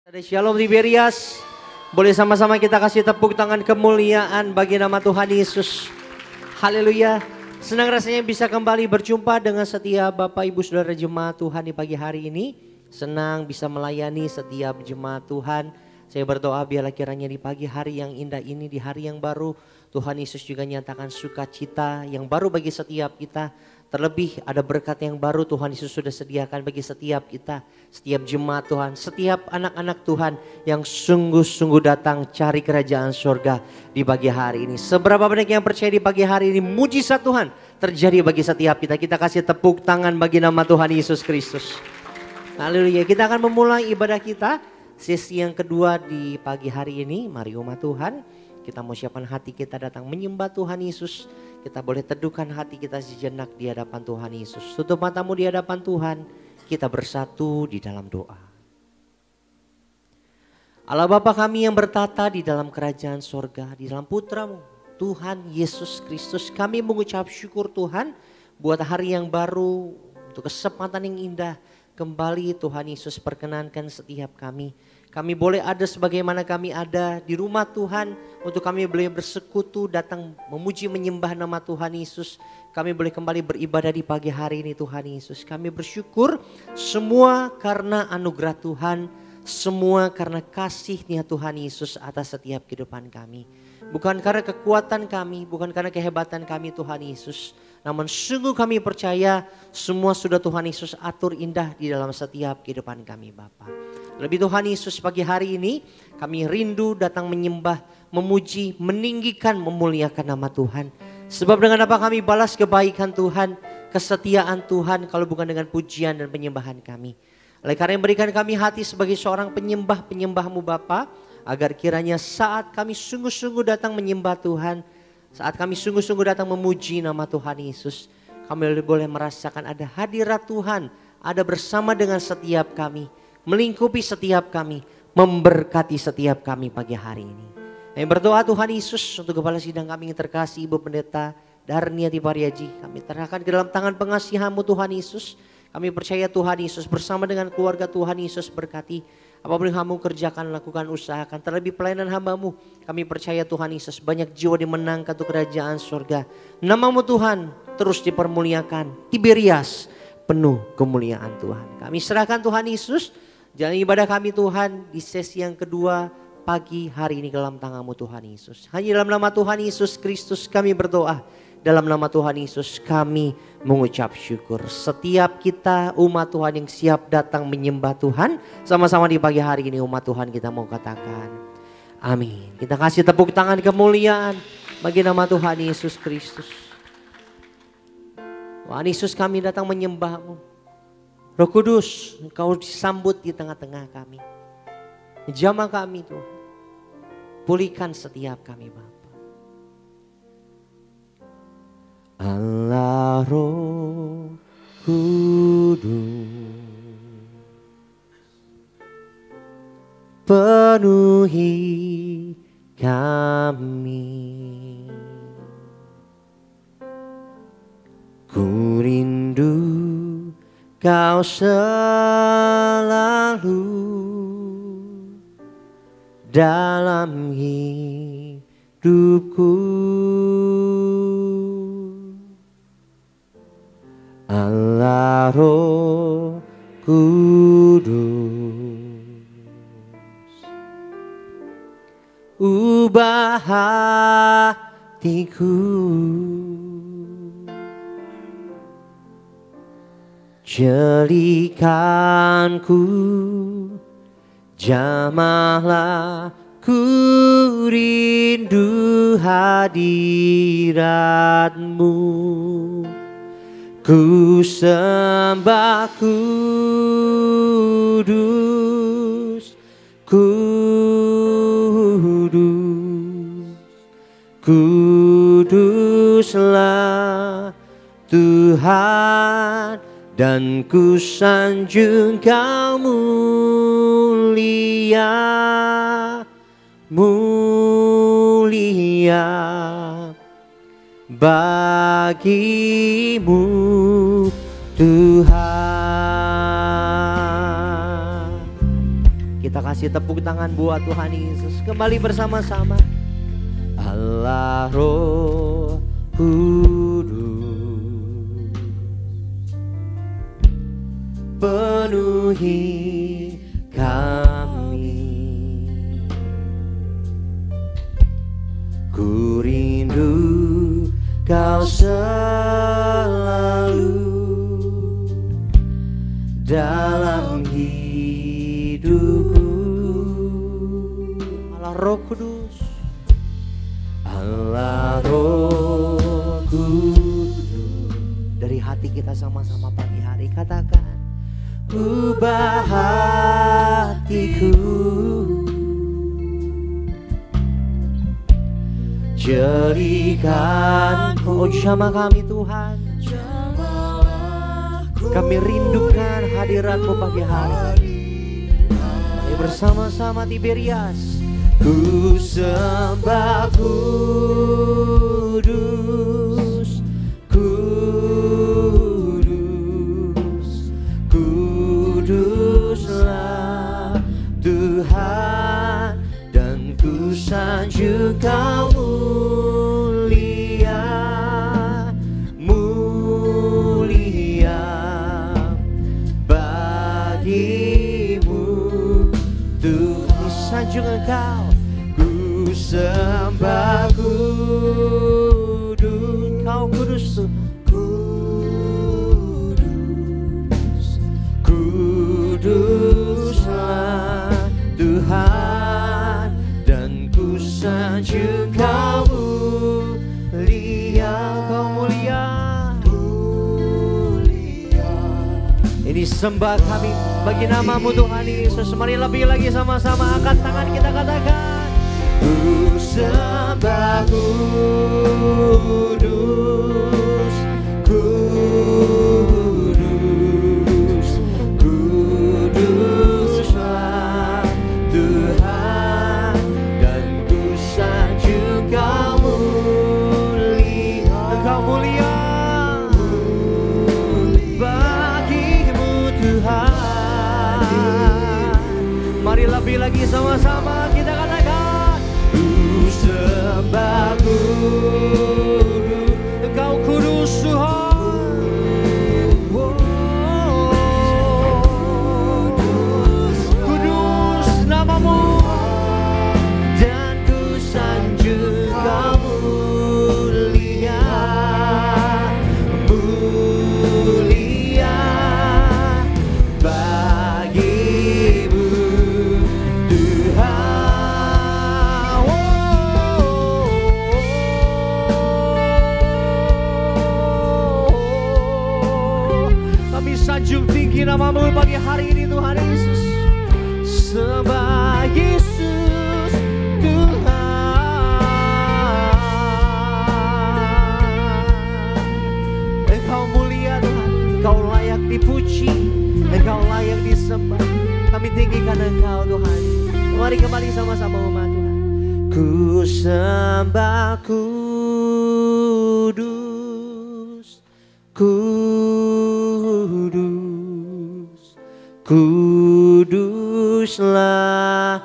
Ada Shalom Tiberias, boleh sama-sama kita kasih tepuk tangan kemuliaan bagi nama Tuhan Yesus. Haleluya. Senang rasanya bisa kembali berjumpa dengan setiap Bapak Ibu Saudara jemaat Tuhan di pagi hari ini. Senang bisa melayani setiap jemaat Tuhan. Saya berdoa biarlah kiranya di pagi hari yang indah ini, di hari yang baru, Tuhan Yesus juga nyatakan sukacita yang baru bagi setiap kita. Terlebih ada berkat yang baru Tuhan Yesus sudah sediakan bagi setiap kita, setiap jemaat Tuhan, setiap anak-anak Tuhan yang sungguh-sungguh datang cari kerajaan surga di pagi hari ini. Seberapa banyak yang percaya di pagi hari ini mujizat Tuhan terjadi bagi setiap kita. Kita kasih tepuk tangan bagi nama Tuhan Yesus Kristus. Haleluya. Kita akan memulai ibadah kita sesi yang kedua di pagi hari ini. Mari umat Tuhan, kita mau siapkan hati kita datang menyembah Tuhan Yesus. Kita boleh teduhkan hati kita sejenak di hadapan Tuhan Yesus. Tutup matamu di hadapan Tuhan. Kita bersatu di dalam doa. Allah Bapa kami yang bertata di dalam kerajaan sorga, di dalam putramu Tuhan Yesus Kristus. Kami mengucap syukur Tuhan buat hari yang baru, untuk kesempatan yang indah. Kembali Tuhan Yesus perkenankan setiap kami. Kami boleh ada sebagaimana kami ada di rumah Tuhan. Untuk kami boleh bersekutu datang memuji menyembah nama Tuhan Yesus. Kami boleh kembali beribadah di pagi hari ini Tuhan Yesus. Kami bersyukur semua karena anugerah Tuhan. Semua karena kasih-Nya Tuhan Yesus atas setiap kehidupan kami. Bukan karena kekuatan kami, bukan karena kehebatan kami Tuhan Yesus. Namun sungguh kami percaya semua sudah Tuhan Yesus atur indah di dalam setiap kehidupan kami Bapa. Lebih Tuhan Yesus pagi hari ini kami rindu datang menyembah, memuji, meninggikan, memuliakan nama Tuhan. Sebab dengan apa kami balas kebaikan Tuhan, kesetiaan Tuhan kalau bukan dengan pujian dan penyembahan kami. Oleh karena yang berikan kami hati sebagai seorang penyembah-penyembah-Mu Bapa, agar kiranya saat kami sungguh-sungguh datang menyembah Tuhan, saat kami sungguh-sungguh datang memuji nama Tuhan Yesus, kami boleh merasakan ada hadirat Tuhan, ada bersama dengan setiap kami, melingkupi setiap kami, memberkati setiap kami pagi hari ini. Kami berdoa Tuhan Yesus untuk Kepala Sidang kami yang terkasih Ibu Pendeta Darniati Pariaji. Kami serahkan ke dalam tangan pengasihan-Mu Tuhan Yesus. Kami percaya Tuhan Yesus bersama dengan keluarga Tuhan Yesus berkati. Apapun yang kamu kerjakan, lakukan, usahakan. Terlebih pelayanan hamba-Mu. Kami percaya Tuhan Yesus banyak jiwa dimenangkan untuk kerajaan surga. Nama-Mu Tuhan terus dipermuliakan. Tiberias penuh kemuliaan Tuhan. Kami serahkan Tuhan Yesus. Jalan ibadah kami Tuhan di sesi yang kedua pagi hari ini dalam tangan-Mu Tuhan Yesus. Hanya dalam nama Tuhan Yesus Kristus kami berdoa. Dalam nama Tuhan Yesus kami mengucap syukur. Setiap kita umat Tuhan yang siap datang menyembah Tuhan. Sama-sama di pagi hari ini umat Tuhan kita mau katakan amin. Kita kasih tepuk tangan kemuliaan bagi nama Tuhan Yesus Kristus. Tuhan Yesus kami datang menyembah-Mu. Roh Kudus Engkau disambut di tengah-tengah kami. Jamah kami Tuhan. Pulihkan setiap kami Bapa. Allah Roh Kudus penuhi kami. Ku rindu Kau selalu dalam hidupku. Allah Roh Kudus, ubah hatiku, jadikanku, jamahlah ku rindu hadirat-Mu. Ku sembah kudus, kudus, kuduslah Tuhan, dan ku sanjung Kau mulia, mulia bagimu Tuhan. Kita kasih tepuk tangan buat Tuhan Yesus. Kembali bersama-sama. Allah Roh Kudus, penuhi kami. Ku rindu Kau selalu dalam hidupku. Allah Roh Kudus, Allah Roh Kudus. Dari hati kita sama-sama pagi hari katakan, ubah hatiku, jadikan Kau sama kami Tuhan. Kami rindukan hadirat-Mu pagi hari. Mari bersama-sama Tiberias. Ku sembah kudus, kudus, kuduslah Tuhan, dan ku sanjung Kau mulia, mulia bagimu Tuhan. Sanjung Engkau, ku sembah kudus, Kau kudus Tuhan. Kudus, kuduslah Tuhan, dan ku sanjung Kau mulia, Kau mulia, mulia. Ini sembah kami bagi nama-Mu Tuhan Yesus. Mari lebih lagi sama-sama angkat tangan kita katakan, ku sembah kudus, kudus, kuduslah Tuhan, dan ku sanjung Kau mulia, Kau mulia bagimu Tuhan. Mari lebih lagi sama-sama kita katakan, ku sembah kudus, Engkau kudus Tuhan. Kudus nama-Mu, dan ku sanjung Kau mulia, mulia bagimu Tuhan. Kami sanjung tinggi nama-Mu pagi hari ini Tuhan Yesus. Sembah Yesus Tuhan. Engkau mulia Tuhan, Engkau layak dipuji, Engkau layak disembah. Kami tinggikan Engkau Tuhan. Mari kembali sama-sama umat Tuhan. Ku sembah kudus, kudus, kuduslah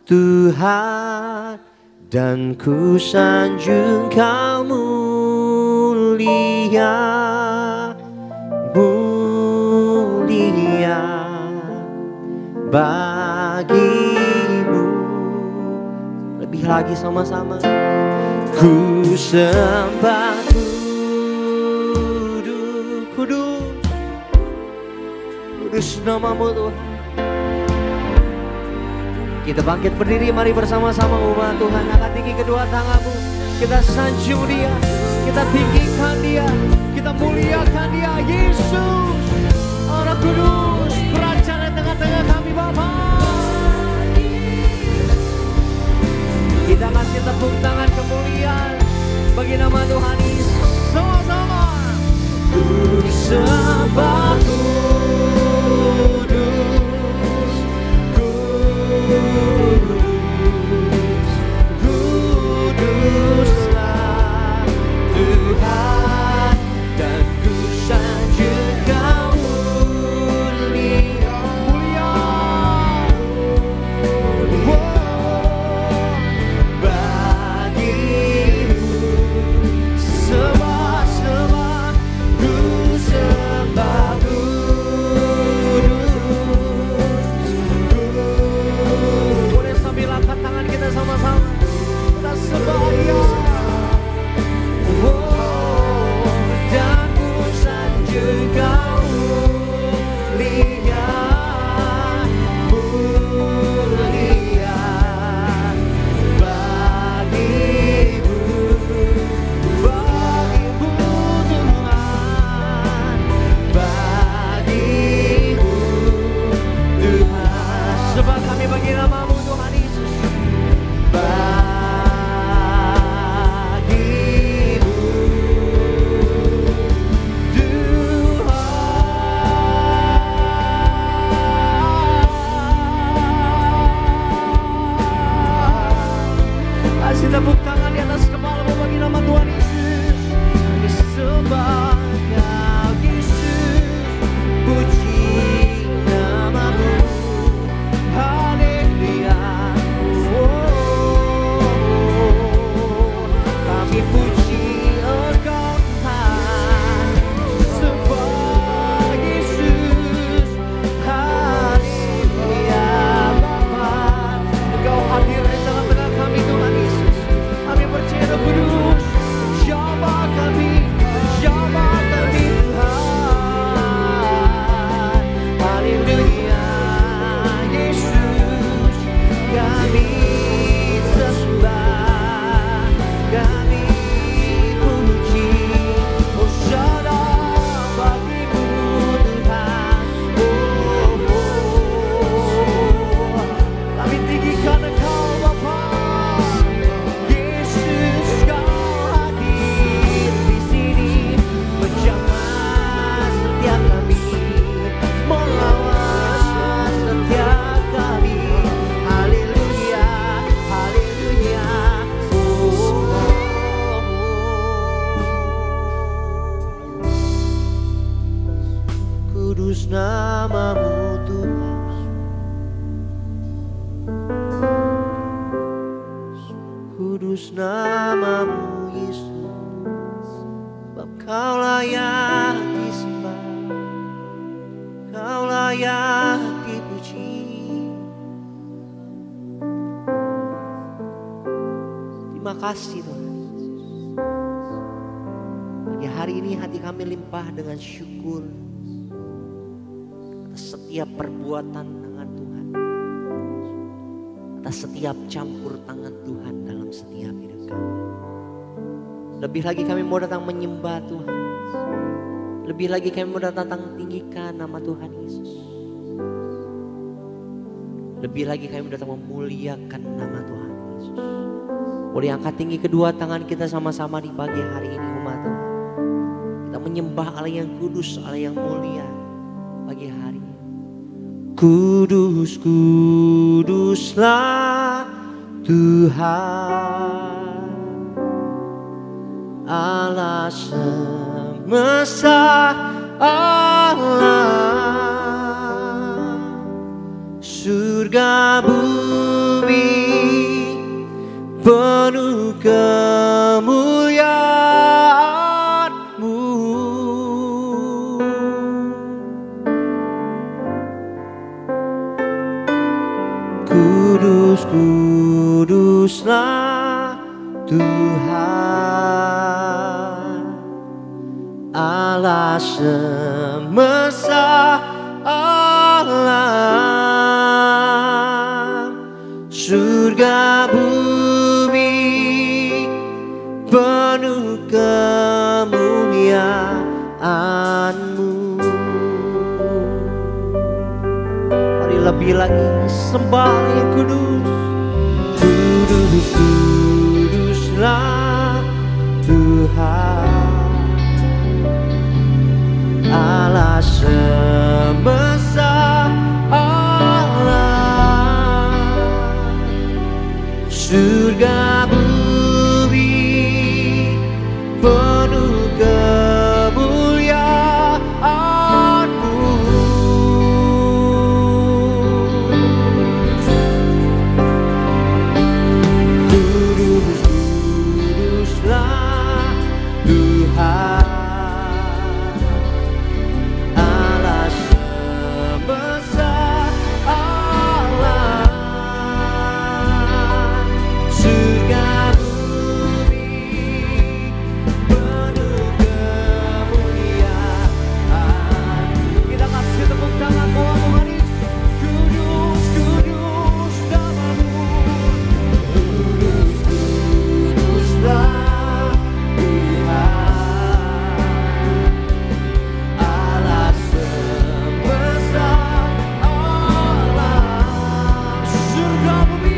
Tuhan, dan ku sanjung Kau mulia, mulia bagimu. Lebih lagi sama-sama. Ku sembah kudus, kudus, kudus nama-Mu Tuhan. Kita bangkit berdiri, mari bersama-sama umat Tuhan. Angkat tinggi kedua tanganmu, kita sanjung Dia, kita tinggikan Dia, kita muliakan Dia. Yesus, Allah kudus, beracana di tengah-tengah kami Bapa. Kita kasih tepuk tangan kemuliaan bagi nama Tuhan Yesus. Sama-sama. Ku sembah kudus, kudus, kuduslah Tuhan, dan ku sanjung Kau mulia, mulia namamu Tuhan. Kudus namamu Yesus. Sebab kau layak disembah, kau layak dipuji. Terima kasih Tuhan. Pagi hari ini hati kami limpah dengan syukur atas setiap perbuatan tangan Tuhan, atas setiap campur tangan Tuhan dalam setiap hidup kami. Lebih lagi kami mau datang menyembah Tuhan. Lebih lagi kami mau datang tinggikan nama Tuhan Yesus. Lebih lagi kami mau datang memuliakan nama Tuhan Yesus. Boleh angkat tinggi kedua tangan kita sama-sama di pagi hari ini umat Tuhan. Kita menyembah Allah yang kudus, Allah yang mulia pagi hari ini. Kudus, kuduslah Tuhan Allah semesta Allah, surga bumi penuh kemuliaan-Mu. Kudus, kuduslah Tuhan Allah semesta Allah, surga bumi penuh kemuliaan-Mu. Mari lebih lagi sembah yang kudus. Kudus, kuduslah Tuhan Allah semesta Allah, surga bumi penuh kemuliaan-Mu. Kudus, kuduslah Tuhan Allah semesta Allah, surga bumi penuh kemuliaan. Kita kasih tepuk tangan buat Tuhan Yesus. Kudus, kudus namamu. Kudus, kuduslah Tuhan Allah semesta Allah, surga bumi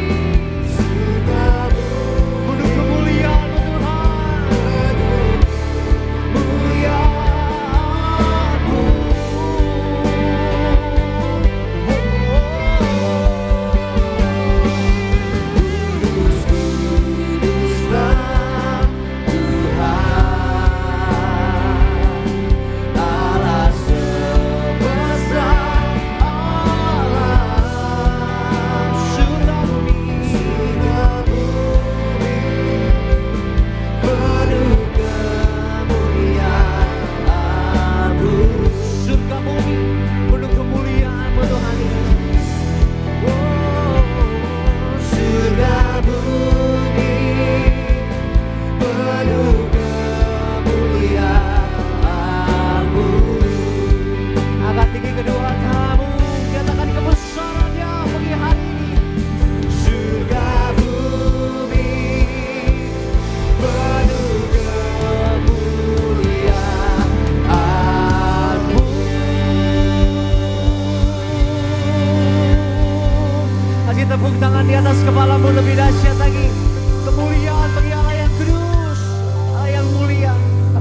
penuh kemuliaan-Mu Tuhan Yesus. Surga bumi penuh kemuliaan-Mu. Angkat tinggi kedua tanganmu, nyatakan kebesaran-Nya pagi hari ini. Surga bumi penuh kemuliaan-Mu. Kasih tepuk tangan di atas kepalamu lebih dahsyat lagi. Kemuliaan bagi Allah yang kudus, Allah yang mulia,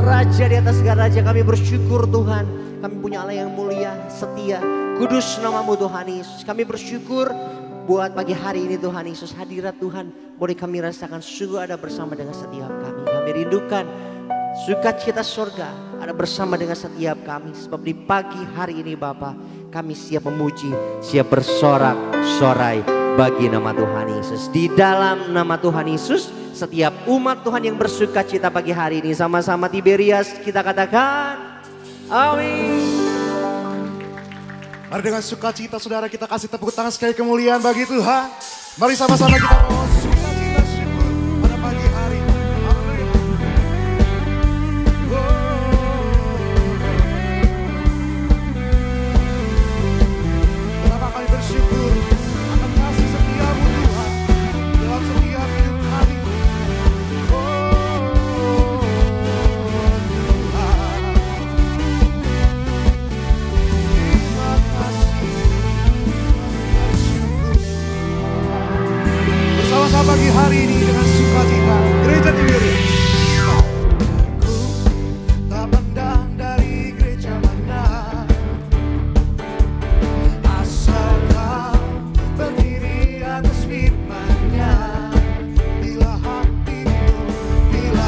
Raja di atas segala raja. Kami bersyukur Tuhan, kami punya Allah yang mulia, setia, kudus namamu Tuhan Yesus. Kami bersyukur buat pagi hari ini Tuhan Yesus, hadirat Tuhan boleh kami rasakan sungguh ada bersama dengan setiap kami. Kami rindukan Sukacita surga ada bersama dengan setiap kami. Sebab di pagi hari ini Bapa, kami siap memuji, siap bersorak-sorai bagi nama Tuhan Yesus. Di dalam nama Tuhan Yesus, setiap umat Tuhan yang bersukacita pagi hari ini, sama-sama Tiberias kita katakan amin. Mari dengan sukacita saudara kita kasih tepuk tangan sekali kemuliaan bagi Tuhan. Mari sama-sama kita bawa sukacita syukur pada pagi hari. Amin. Betapa kami bersyukur akan kasih setiamu Tuhan dalam setiap hidup kami. Bersama pagi hari ini dengan sukacita Gereja Tiberias. Aku tak pandang dari gereja mana, asal kau berdiri atas firman-Nya. Bila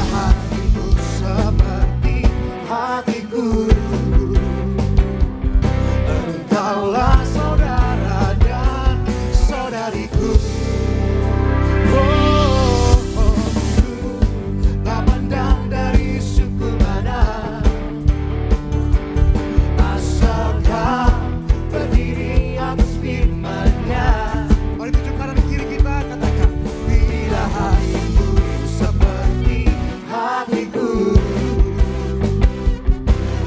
hatimu seperti hatiku, engkaulah saudara dan saudariku. Tak pandang dari suku mana, asal kau berdiri atas firman-Nya. Mari tunjuk kanan kiri kita katakan, bila hatimu seperti hatiku,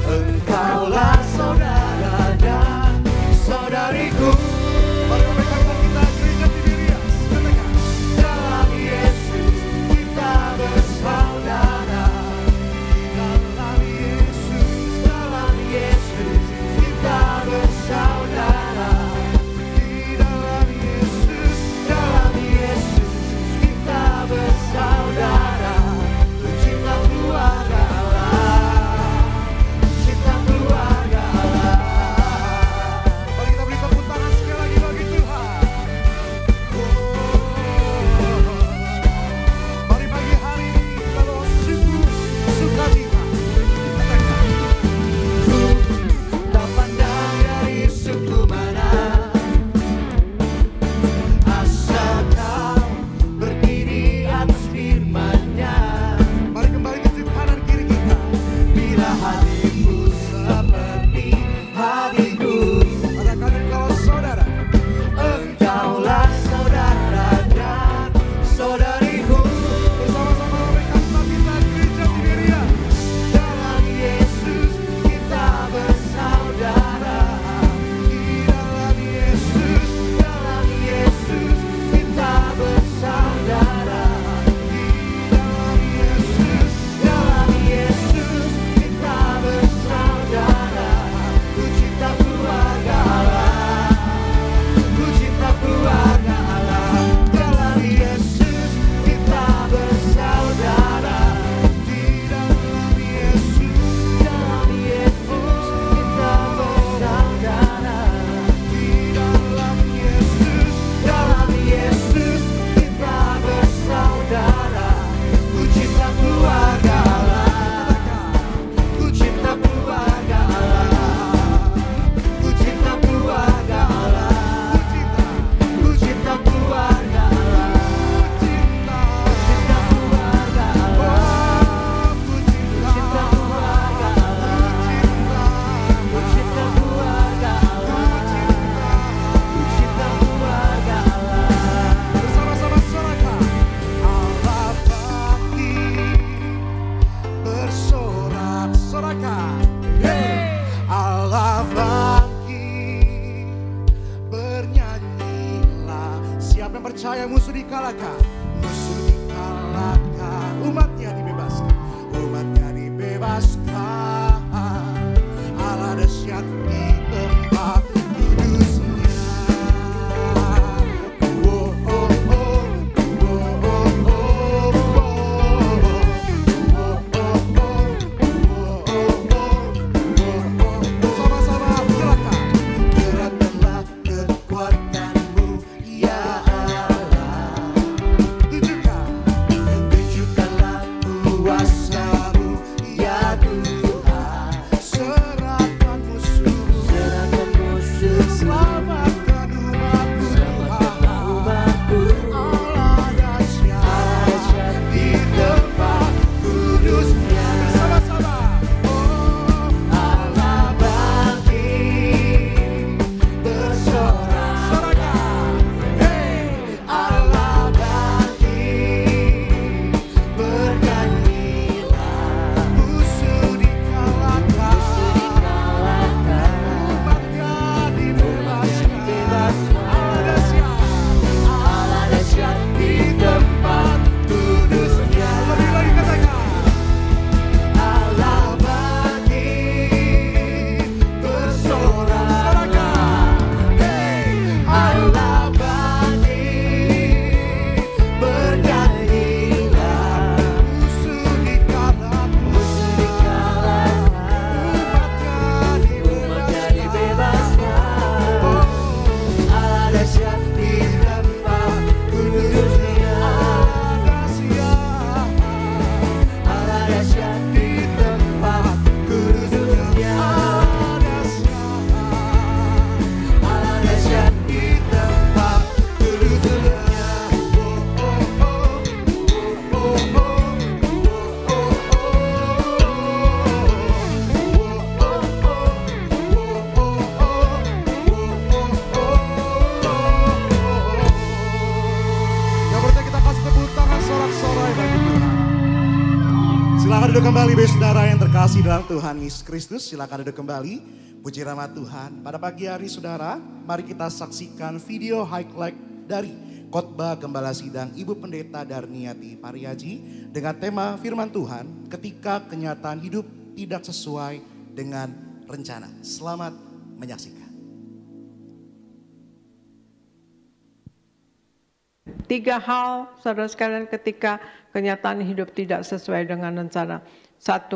engkaulah saudara dan saudariku. Mari memberikan kita Gereja Tiberias, katakan, dalam Yesus kita bersaudara. Dalam Yesus kita bersaudara. Di dalam Yesus kita bersaudara. Cinta keluarga Allah, cinta keluarga Allah. Mari kita beri tepuk tangan sekali lagi bagi Tuhan. Mari pagi hari ini kita bawa syukur, sukacita. Katakan, tak pandang dari suku mana, asal kau berdiri atas firman-Nya. Mari kembali tunjuk kanan kiri kita. Bila hatimu seperti hatiku, katakan engkau saudara, engkaulah saudara dan saudariku. Bersama-sama memberikan kita Gereja Tiberias. Dalam Yesus kita bersaudara. Di dalam Yesus kita bersaudara. Di dalam Yesus kita bersaudara. Ku cinta keluarga Allah, ku cinta keluarga Allah. Dalam Yesus kita bersaudara. Di dalam Yesus kita bersaudara. Di dalam Yesus kita bersaudara. Ku cinta keluarga Allah, ku cinta keluarga Allah, ku cinta keluarga Allah, ku cinta keluarga Allah, cinta keluarga Allah, ku cinta keluarga Allah, ku cinta keluarga Allah, ku cinta keluarga Allah. Bersama-sama sorakan, Allah bangkit, bersorak-sorakan. Allah bangkit, bernyanyilah. Siapa yang percaya musuh dikalahkan, musuh dikalahkan, umatnya dibebaskan, umatnya dibebaskan. Allah dahsyat di tempat kudusnya. Oh, oh, oh, oh, oh, oh, sama-sama gerakan. Gerakkanlah kekuatanmu ya Allah. kembali bagi saudara yang terkasih dalam Tuhan Yesus Kristus. Silakan duduk kembali. Puji nama Tuhan. Pada pagi hari saudara, mari kita saksikan video highlight dari khotbah Gembala Sidang Ibu Pendeta Darniati Pariaji dengan tema firman Tuhan ketika kenyataan hidup tidak sesuai dengan rencana. Selamat menyaksikan. 3 hal, saudara sekalian, ketika kenyataan hidup tidak sesuai dengan rencana. 1,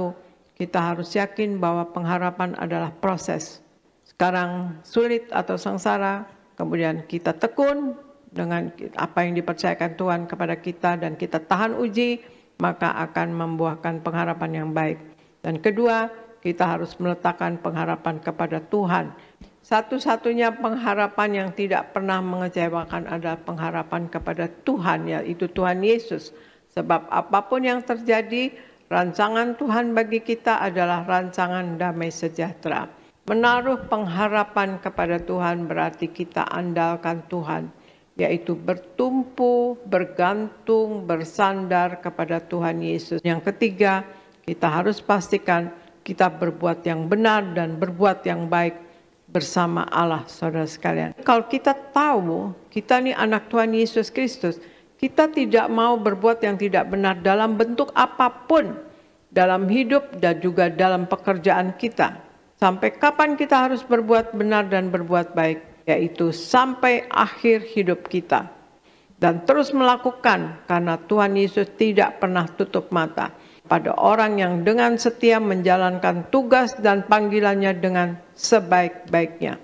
kita harus yakin bahwa pengharapan adalah proses. Sekarang sulit atau sengsara, kemudian kita tekun dengan apa yang dipercayakan Tuhan kepada kita dan kita tahan uji, maka akan membuahkan pengharapan yang baik. Dan kedua, kita harus meletakkan pengharapan kepada Tuhan. Satu-satunya pengharapan yang tidak pernah mengecewakan adalah pengharapan kepada Tuhan, yaitu Tuhan Yesus. Sebab apapun yang terjadi, rancangan Tuhan bagi kita adalah rancangan damai sejahtera. Menaruh pengharapan kepada Tuhan berarti kita andalkan Tuhan, yaitu bertumpu, bergantung, bersandar kepada Tuhan Yesus. Yang ketiga, kita harus pastikan kita berbuat yang benar dan berbuat yang baik bersama Allah, saudara sekalian. Kalau kita tahu kita ini anak Tuhan Yesus Kristus, kita tidak mau berbuat yang tidak benar dalam bentuk apapun dalam hidup dan juga dalam pekerjaan kita. Sampai kapan kita harus berbuat benar dan berbuat baik? Yaitu sampai akhir hidup kita. Dan terus melakukan karena Tuhan Yesus tidak pernah tutup mata pada orang yang dengan setia menjalankan tugas dan panggilannya dengan sebaik-baiknya.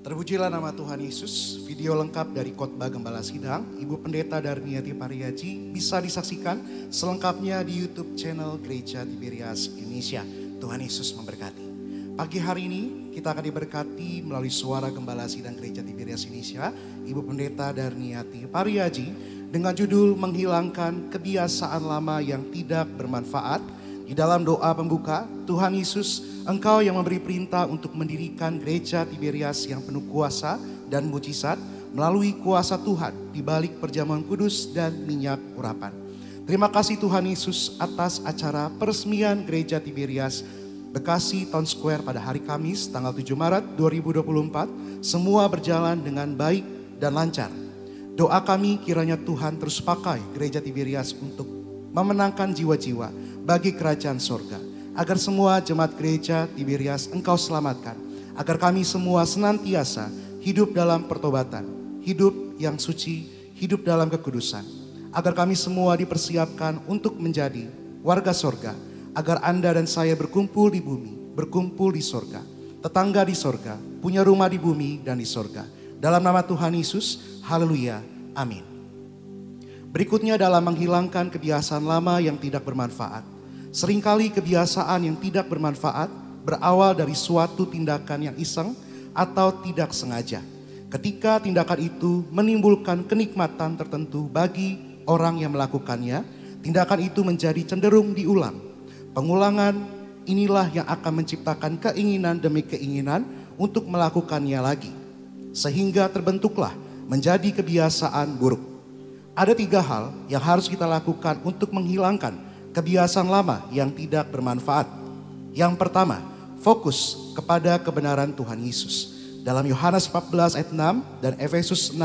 Terpujilah nama Tuhan Yesus. Video lengkap dari khotbah Gembala Sidang Ibu Pendeta Darniati Pariaji bisa disaksikan selengkapnya di YouTube channel Gereja Tiberias Indonesia. Tuhan Yesus memberkati. Pagi hari ini kita akan diberkati melalui suara Gembala Sidang Gereja Tiberias Indonesia Ibu Pendeta Darniati Pariaji dengan judul menghilangkan kebiasaan lama yang tidak bermanfaat. Di dalam doa pembuka, Tuhan Yesus, Engkau yang memberi perintah untuk mendirikan gereja Tiberias yang penuh kuasa dan mujizat melalui kuasa Tuhan di balik perjamuan kudus dan minyak urapan. Terima kasih Tuhan Yesus atas acara peresmian gereja Tiberias Bekasi Town Square pada hari Kamis tanggal 7 Maret 2024. Semua berjalan dengan baik dan lancar. Doa kami kiranya Tuhan terus pakai gereja Tiberias untuk memenangkan jiwa-jiwa bagi kerajaan sorga. Agar semua jemaat gereja Tiberias Engkau selamatkan. Agar kami semua senantiasa hidup dalam pertobatan, hidup yang suci, hidup dalam kekudusan. Agar kami semua dipersiapkan untuk menjadi warga sorga. Agar Anda dan saya berkumpul di bumi, berkumpul di sorga. Tetangga di sorga, punya rumah di bumi dan di sorga. Dalam nama Tuhan Yesus, haleluya, amin. Berikutnya dalam menghilangkan kebiasaan lama yang tidak bermanfaat. Seringkali kebiasaan yang tidak bermanfaat berawal dari suatu tindakan yang iseng atau tidak sengaja. Ketika tindakan itu menimbulkan kenikmatan tertentu bagi orang yang melakukannya, tindakan itu menjadi cenderung diulang. Pengulangan inilah yang akan menciptakan keinginan demi keinginan untuk melakukannya lagi. Sehingga terbentuklah menjadi kebiasaan buruk. Ada 3 hal yang harus kita lakukan untuk menghilangkan kebiasaan lama yang tidak bermanfaat. Yang pertama, fokus kepada kebenaran Tuhan Yesus. Dalam Yohanes 14 ayat 6 dan Efesus 6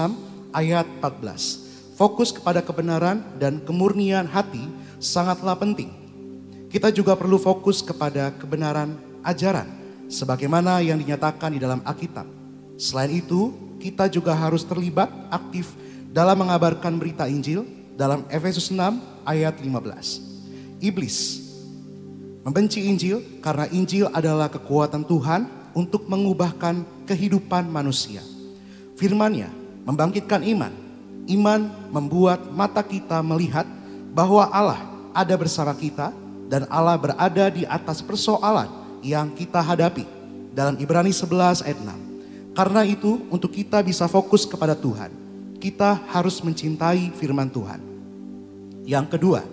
ayat 14. Fokus kepada kebenaran dan kemurnian hati sangatlah penting. Kita juga perlu fokus kepada kebenaran ajaran sebagaimana yang dinyatakan di dalam Alkitab. Selain itu, kita juga harus terlibat aktif dalam mengabarkan berita Injil dalam Efesus 6 ayat 15. Iblis membenci Injil karena Injil adalah kekuatan Tuhan untuk mengubahkan kehidupan manusia. Firman-Nya membangkitkan iman. Iman membuat mata kita melihat bahwa Allah ada bersama kita dan Allah berada di atas persoalan yang kita hadapi. Dalam Ibrani 11 ayat 6. Karena itu untuk kita bisa fokus kepada Tuhan, kita harus mencintai firman Tuhan. Yang kedua,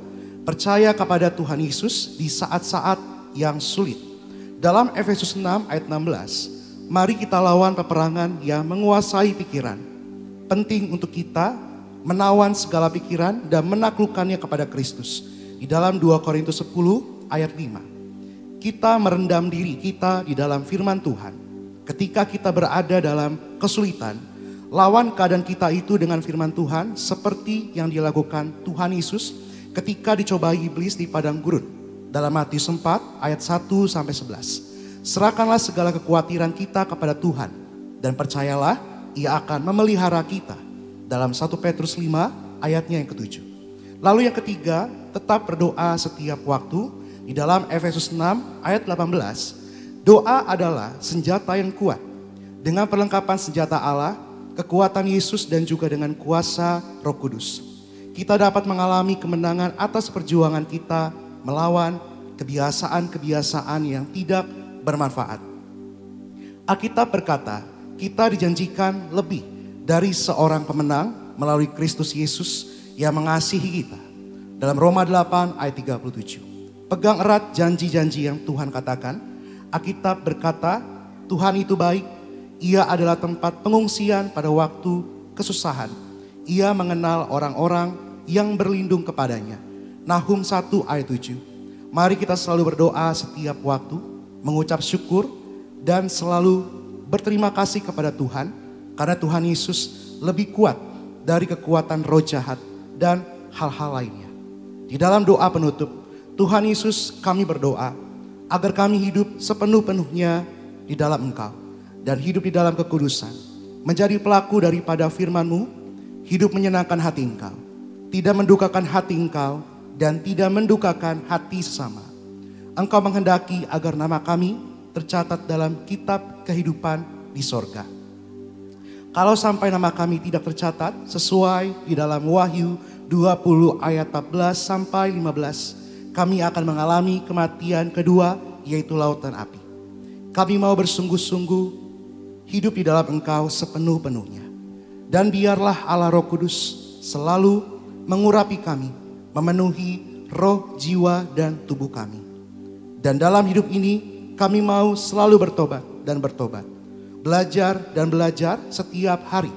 percaya kepada Tuhan Yesus di saat-saat yang sulit. Dalam Efesus 6 ayat 16, mari kita lawan peperangan yang menguasai pikiran. Penting untuk kita menawan segala pikiran dan menaklukkannya kepada Kristus. Di dalam 2 Korintus 10 ayat 5. Kita merendam diri kita di dalam firman Tuhan. Ketika kita berada dalam kesulitan, lawan keadaan kita itu dengan firman Tuhan seperti yang dilakukan Tuhan Yesus ketika dicobai iblis di padang gurun. Dalam Matius 4 ayat 1 sampai 11. Serahkanlah segala kekhawatiran kita kepada Tuhan dan percayalah Ia akan memelihara kita. Dalam 1 Petrus 5 ayatnya yang ke-7. Lalu yang ketiga, tetap berdoa setiap waktu. Di dalam Efesus 6 ayat 18. Doa adalah senjata yang kuat. Dengan perlengkapan senjata Allah, kekuatan Yesus dan juga dengan kuasa Roh Kudus. Kita dapat mengalami kemenangan atas perjuangan kita melawan kebiasaan-kebiasaan yang tidak bermanfaat. Alkitab berkata, kita dijanjikan lebih dari seorang pemenang melalui Kristus Yesus yang mengasihi kita. Dalam Roma 8 ayat 37. Pegang erat janji-janji yang Tuhan katakan. Alkitab berkata, Tuhan itu baik. Ia adalah tempat pengungsian pada waktu kesusahan. Ia mengenal orang-orang yang berlindung kepadanya. Nahum 1 ayat 7. Mari kita selalu berdoa setiap waktu, mengucap syukur dan selalu berterima kasih kepada Tuhan karena Tuhan Yesus lebih kuat dari kekuatan roh jahat dan hal-hal lainnya. Di dalam doa penutup, Tuhan Yesus kami berdoa agar kami hidup sepenuh-penuhnya di dalam Engkau dan hidup di dalam kekudusan, menjadi pelaku daripada firman-Mu, hidup menyenangkan hati Engkau, tidak mendukakan hati Engkau dan tidak mendukakan hati sesama. Engkau menghendaki agar nama kami tercatat dalam kitab kehidupan di sorga. Kalau sampai nama kami tidak tercatat sesuai di dalam Wahyu 20 ayat 14 sampai 15, kami akan mengalami kematian kedua, yaitu lautan api. Kami mau bersungguh-sungguh hidup di dalam Engkau sepenuh-penuhnya. Dan biarlah Allah Roh Kudus selalu mengurapi kami, memenuhi roh, jiwa, dan tubuh kami. Dan dalam hidup ini kami mau selalu bertobat dan bertobat. Belajar dan belajar setiap hari.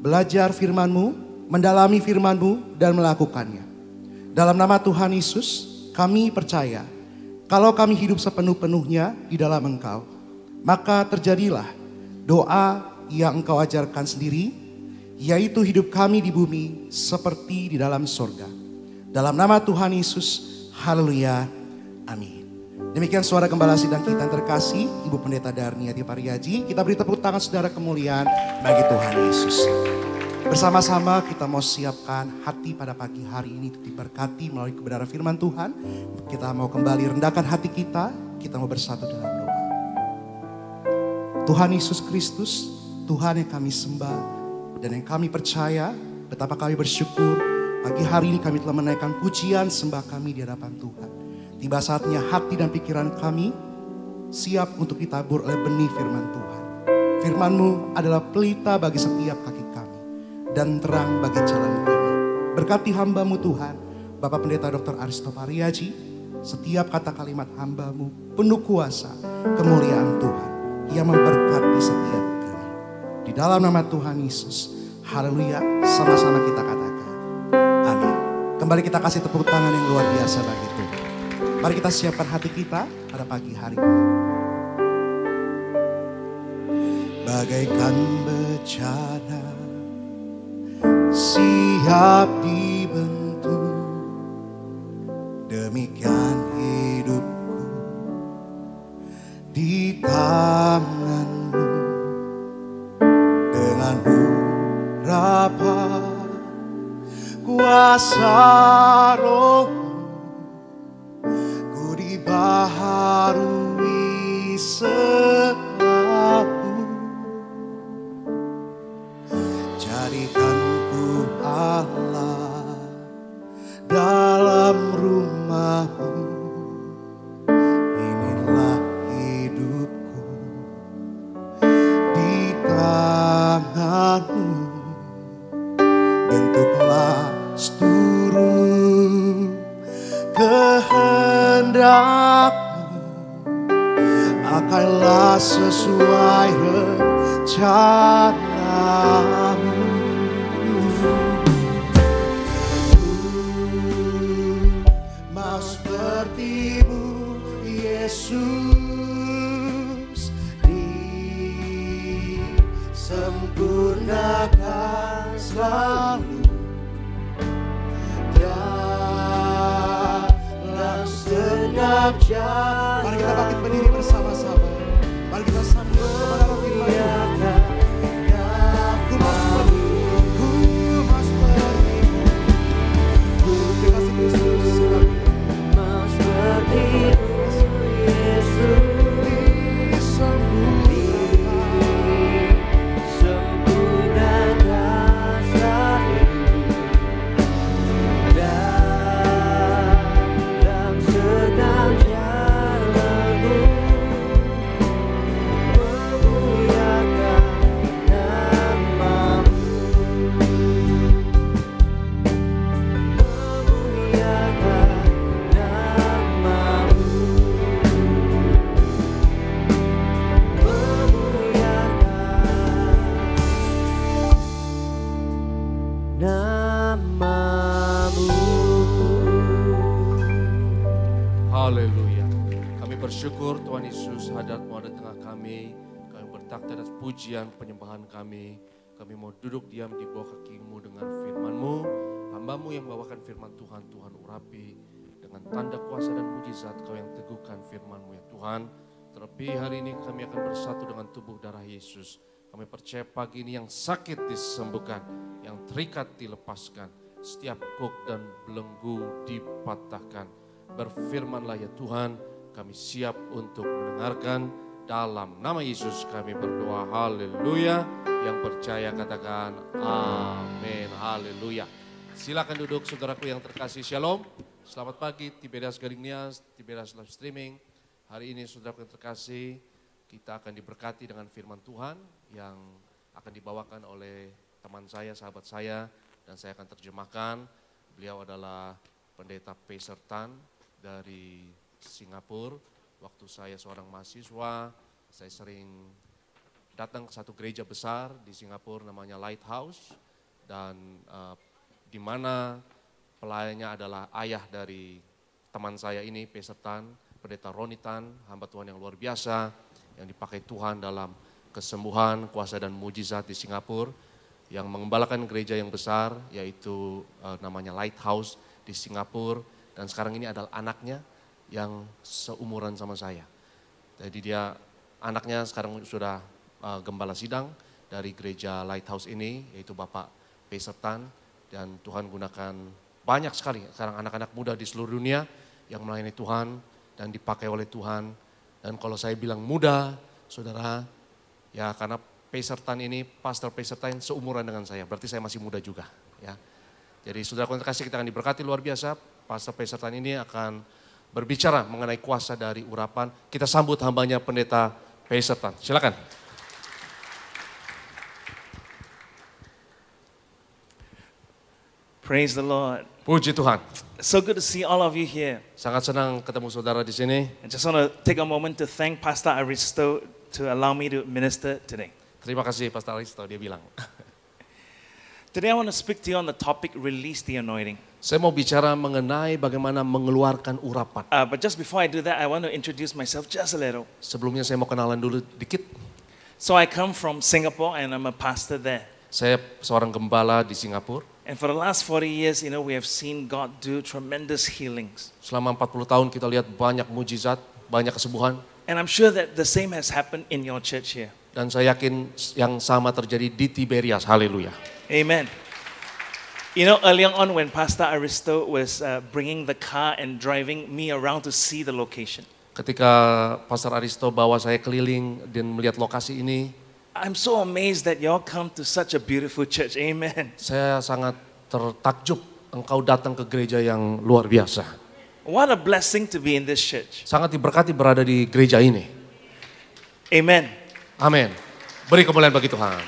Belajar firman-Mu, mendalami firman-Mu dan melakukannya. Dalam nama Tuhan Yesus kami percaya kalau kami hidup sepenuh-penuhnya di dalam Engkau, maka terjadilah doa yang Engkau ajarkan sendiri, yaitu hidup kami di bumi seperti di dalam sorga. Dalam nama Tuhan Yesus, haleluya, amin. Demikian suara gembala sidang kita yang terkasih, Ibu Pendeta Darniati Pariaji. Kita beri tepuk tangan saudara kemuliaan bagi Tuhan Yesus. Bersama-sama kita mau siapkan hati pada pagi hari ini untuk diberkati melalui kebenaran firman Tuhan. Kita mau kembali rendahkan hati kita mau bersatu dalam doa. Tuhan Yesus Kristus, Tuhan yang kami sembah dan yang kami percaya, betapa kami bersyukur pagi hari ini kami telah menaikkan pujian sembah kami di hadapan Tuhan. Tiba saatnya hati dan pikiran kami siap untuk ditabur oleh benih firman Tuhan. Firman-Mu adalah pelita bagi setiap kaki kami dan terang bagi jalan kami. Berkati hamba-Mu Tuhan, Bapak Pendeta Dr. Aristo Pariaji, setiap kata kalimat hamba-Mu penuh kuasa kemuliaan Tuhan yang memberkati setiap kami. Di dalam nama Tuhan Yesus, haleluya, sama-sama kita katakan, amin. Kembali kita kasih tepuk tangan yang luar biasa bagi Tuhan. Mari kita siapkan hati kita pada pagi hari ini. Bagaikan bencana siap dibentuk, demikian hidupku di tangan-Mu. Dengan harapan kuasa Roh-Mu, ku dibaharui selalu. Jadikanku Allah dalam rumah-Mu. Inilah hidupku di tangan-Mu. Bentuklah seluruh kehendak-Mu, akailah sesuai rencana-Mu. seperti-Mu Yesus, disempurnakan selalu dalam segenap jalan. Mari kita bangkit berdiri bersama-sama. Mari kita sambut kebenaran firman-Mu. Ku mau seperti-Mu, terima kasih Yesus. Mau seperti-Mu Yesus, disempurnakan selalu dalam segenap jalan-Mu, memuliakan nama-Mu, memuliakan nama-Mu, Haleluya. Kami bersyukur Tuhan Yesus hadir-Mu ada tengah kami. Kami bertakta atas pujian penyembahan kami. Kami mau duduk diam di bawah kaki-Mu dengan firman-Mu. Hamba-Mu yang bawakan firman Tuhan, Tuhan urapi. Dengan tanda kuasa dan mujizat Kau yang teguhkan firman-Mu ya Tuhan. Terlebih hari ini kami akan bersatu dengan tubuh darah Yesus. Kami percaya pagi ini yang sakit disembuhkan, yang terikat dilepaskan, setiap kuk dan belenggu dipatahkan. Berfirmanlah ya Tuhan, kami siap untuk mendengarkan. Dalam nama Yesus kami berdoa, haleluya. Yang percaya katakan amin, haleluya. Silakan duduk saudaraku yang terkasih, shalom. Selamat pagi Tiberias Galingnias, Tiberias Live Streaming. Hari ini saudaraku yang terkasih, kita akan diberkati dengan firman Tuhan yang akan dibawakan oleh teman saya, sahabat saya, dan saya akan terjemahkan. Beliau adalah pendeta Peser Tan dari Singapura. Waktu saya seorang mahasiswa, saya sering datang ke satu gereja besar di Singapura namanya Lighthouse, dan di mana pelayannya adalah ayah dari teman saya ini, Peser Tan, pendeta Roni Tan, hamba Tuhan yang luar biasa, yang dipakai Tuhan dalam kesembuhan, kuasa dan mujizat di Singapura, yang mengembalakan gereja yang besar, yaitu namanya Lighthouse di Singapura, dan sekarang ini adalah anaknya yang seumuran sama saya. Jadi dia, anaknya sekarang sudah gembala sidang dari gereja Lighthouse ini, yaitu Bapak Peser Tan, dan Tuhan gunakan banyak sekali sekarang anak-anak muda di seluruh dunia yang melayani Tuhan dan dipakai oleh Tuhan. Dan kalau saya bilang muda, saudara, ya karena Peser Tan ini, Pastor Peser Tan seumuran dengan saya, berarti saya masih muda juga. Ya. Jadi saudara kasih, kita akan diberkati luar biasa. Pastor Peser Tan ini akan berbicara mengenai kuasa dari urapan. Kita sambut hambanya pendeta Peser Tan. Silakan. Praise the Lord. Puji Tuhan. So good to see all of you here. Sangat senang ketemu saudara di sini. I just want to take a moment to thank Pastor Aristo to allow me to minister today. Terima kasih Pastor Aristo, dia bilang. Today I want to speak to you on the topic release the anointing. Saya mau bicara mengenai bagaimana mengeluarkan urapan. But just before I do that, I want to introduce myself just a little. Sebelumnya saya mau kenalan dulu dikit. So I come from Singapore and I'm a pastor there. Saya seorang gembala di Singapura. And for the last 40 years, we have seen God do tremendous healings. Selama 40 tahun kita lihat banyak mujizat, banyak kesembuhan. And I'm sure that the same has happened in your church here. Dan saya yakin yang sama terjadi di Tiberias. Haleluya. Amen. Earlier on when Pastor Aristo was bringing the car and driving me around to see the location. Ketika Pastor Aristo bawa saya keliling dan melihat lokasi ini, I'm so amazed that y'all come to such a beautiful church. Amen. saya sangat tertakjub engkau datang ke gereja yang luar biasa. What a blessing to be in this church. Sangat diberkati berada di gereja ini. Amen. Amin. Beri kemuliaan bagi Tuhan.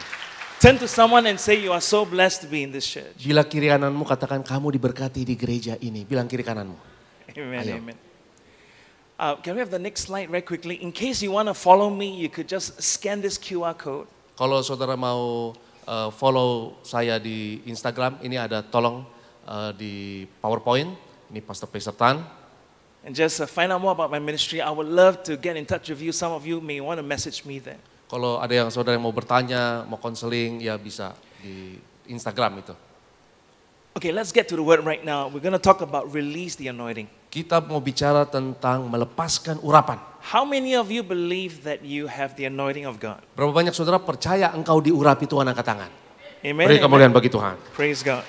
Turn to someone and say you are so blessed to be in this church. Bila kiri kananmu katakan kamu diberkati di gereja ini. Bilang kiri kananmu. Amen, Ayo. amen. Can we have the next slide very quickly? In case you want to follow me, you could just scan this QR code. Kalau saudara mau follow saya di Instagram, ini ada tolong di PowerPoint. Ini Pastor Peser Tan. and just find out more about my ministry, I would love to get in touch with you. Some of you may want to message me there. Kalau ada yang saudara yang mau bertanya, mau konseling, ya bisa di Instagram itu. Okay, let's get to the word right now. We're going to talk about release the anointing. Kita mau bicara tentang melepaskan urapan. How many of you believe that you have the anointing of God? Berapa banyak saudara percaya engkau diurapi Tuhan angkat tangan? Amen. Beri Amen. kemuliaan bagi Tuhan. Praise God.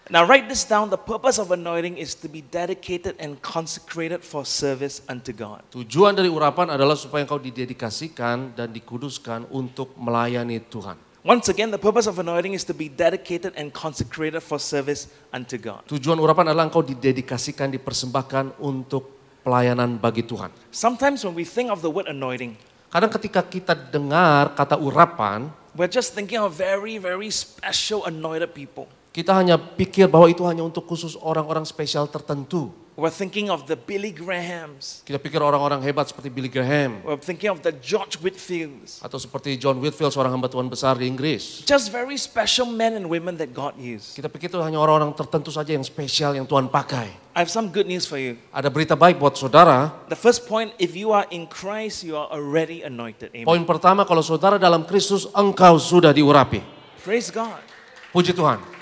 Now write this down. The purpose of anointing is to be dedicated and consecrated for service unto God. Tujuan dari urapan adalah supaya engkau didedikasikan dan dikuduskan untuk melayani Tuhan. Once again, the purpose of anointing is to be dedicated and consecrated for service unto God. Tujuan urapan adalah engkau didedikasikan, dipersembahkan untuk pelayanan bagi Tuhan. Sometimes when we think of the word anointing, Kadang ketika kita dengar kata urapan, we're just thinking of very, very special anointed people. kita hanya pikir bahwa itu hanya untuk khusus orang-orang spesial tertentu. We're thinking of the Billy Grahams. Kita pikir orang-orang hebat seperti Billy Graham We're thinking of the George Whitfields. atau seperti John Whitfield, seorang hamba Tuhan besar di Inggris. Just very special men and women that God used. Kita pikir itu hanya orang-orang tertentu saja yang spesial yang Tuhan pakai. I have some good news for you. Ada berita baik buat saudara. The first point, if you are in Christ, you are already anointed. Amen. Poin pertama, kalau saudara dalam Kristus, engkau sudah diurapi. Praise God. Puji Tuhan.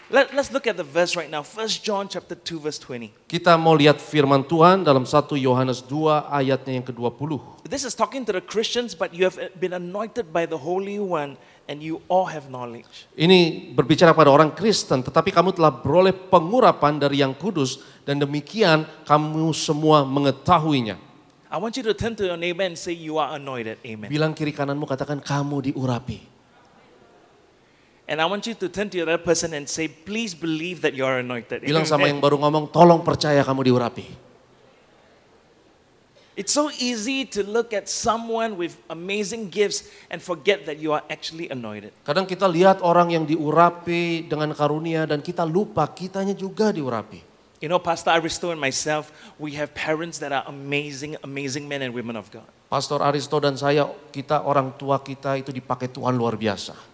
Let's look at the verse right now. 1 John chapter 2 verse 20. Kita mau lihat firman Tuhan dalam 1 Yohanes 2 ayatnya yang ke-20. This is talking to the Christians, but you have been anointed by the Holy One and you all have knowledge. Ini berbicara pada orang Kristen, tetapi kamu telah beroleh pengurapan dari Yang Kudus dan demikian kamu semua mengetahuinya. I want you to turn to your neighbor and say you are anointed. Amen. Bilang kiri kananmu, katakan kamu diurapi. And I want you to turn to your other person and say, please believe that you are anointed. Bilang sama Amen. yang baru ngomong, tolong percaya kamu diurapi. It's so easy to look at someone with amazing gifts and forget that you are actually anointed. Kadang kita lihat orang yang diurapi dengan karunia dan kita lupa kitanya juga diurapi. You know, Pastor Aristo and myself, we have parents that are amazing, amazing men and women of God. Pastor Aristo dan saya, orang tua kita itu dipakai Tuhan luar biasa.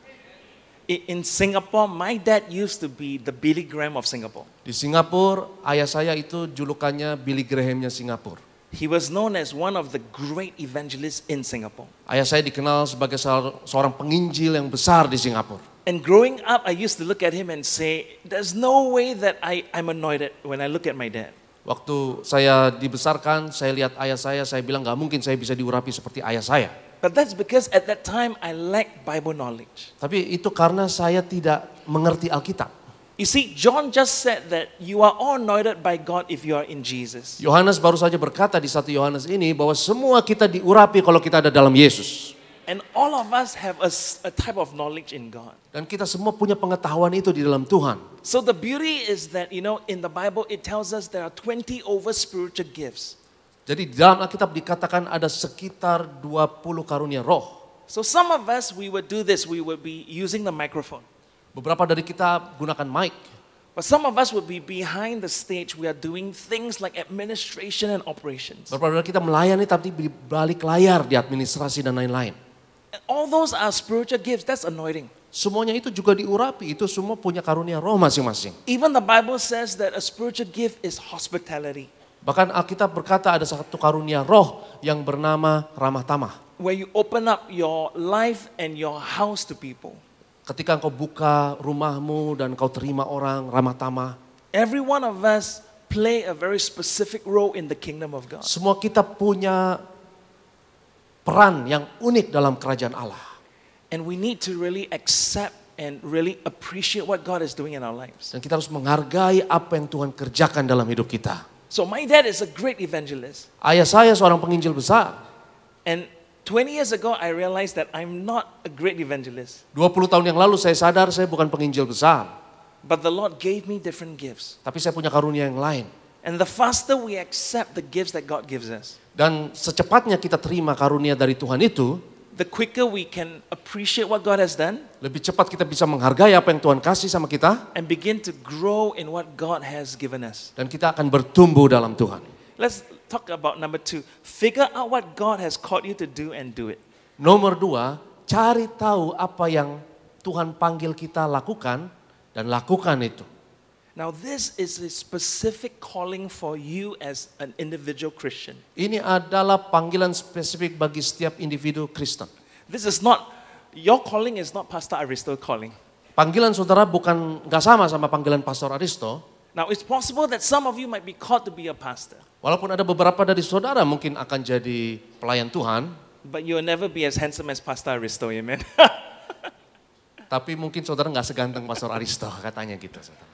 In Singapore, my dad used to be the Billy Graham of Singapore. Di Singapura, ayah saya itu julukannya Billy Graham-nya Singapura. He was known as one of the great evangelists in Singapore. Ayah saya dikenal sebagai seorang penginjil yang besar di Singapura. And growing up, I used to look at him and say, there's no way that I'm anointed when I look at my dad. Waktu saya dibesarkan, saya lihat ayah saya bilang gak mungkin saya bisa diurapi seperti ayah saya. But that's because at that time I lacked Bible knowledge. Tapi itu karena saya tidak mengerti Alkitab. You see, John just said that you are all anointed by God if you are in Jesus. Yohanes baru saja berkata di 1 Yohanes ini bahwa semua kita diurapi kalau kita ada dalam Yesus. And all of us have a type of knowledge in God. Dan kita semua punya pengetahuan itu di dalam Tuhan. So the beauty is that, you know, in the Bible it tells us there are 20 over spiritual gifts. Jadi di dalam Alkitab dikatakan ada sekitar 20 karunia roh. So some of us, we would do this, we would be using the microphone. Beberapa dari kita gunakan mic. But some of us would be behind the stage, we are doing things like administration and operations. Beberapa dari kita melayani tapi di balik layar di administrasi dan lain-lain. And all those are spiritual gifts, that's anointing. Semuanya itu juga diurapi, itu semua punya karunia roh masing-masing. Even the Bible says that a spiritual gift is hospitality. Bahkan Alkitab berkata ada satu karunia roh yang bernama ramah tamah. Where you open up your life and your house to people. Ketika engkau buka rumahmu dan engkau terima orang, ramah tamah. Every one of us play a very specific role in the kingdom of God. Semua kita punya peran yang unik dalam kerajaan Allah. And we need to really accept and really appreciate what God is doing in our lives. Dan kita harus menghargai apa yang Tuhan kerjakan dalam hidup kita. So my dad is a great evangelist. Ayah saya seorang penginjil besar. And 20 years ago I realized that I'm not a great evangelist. 20 tahun yang lalu saya sadar saya bukan penginjil besar. But the Lord gave me different gifts. Tapi saya punya karunia yang lain. And the faster we accept the gifts that God gives us, Dan secepatnya kita terima karunia dari Tuhan itu, the quicker we can appreciate what God has done lebih cepat kita bisa menghargai apa yang Tuhan kasih sama kita. and begin to grow in what God has given us. Dan kita akan bertumbuh dalam Tuhan. Let's talk about number 2. Figure out what God has called you to do and do it. Nomor 2, cari tahu apa yang Tuhan panggil kita lakukan dan lakukan itu. Now this is a specific calling for you as an individual Christian. Ini adalah panggilan spesifik bagi setiap individu Kristen. This is not, your calling is not Pastor Aristo's calling. Panggilan saudara bukan nggak sama panggilan Pastor Aristo. Now it's possible that some of you might be called to be a pastor, Walaupun ada beberapa dari saudara mungkin akan jadi pelayan Tuhan, but you'll never be as handsome as Pastor Aristo, amen? tapi mungkin saudara nggak seganteng Pastor Aristo, katanya gitu, saudara.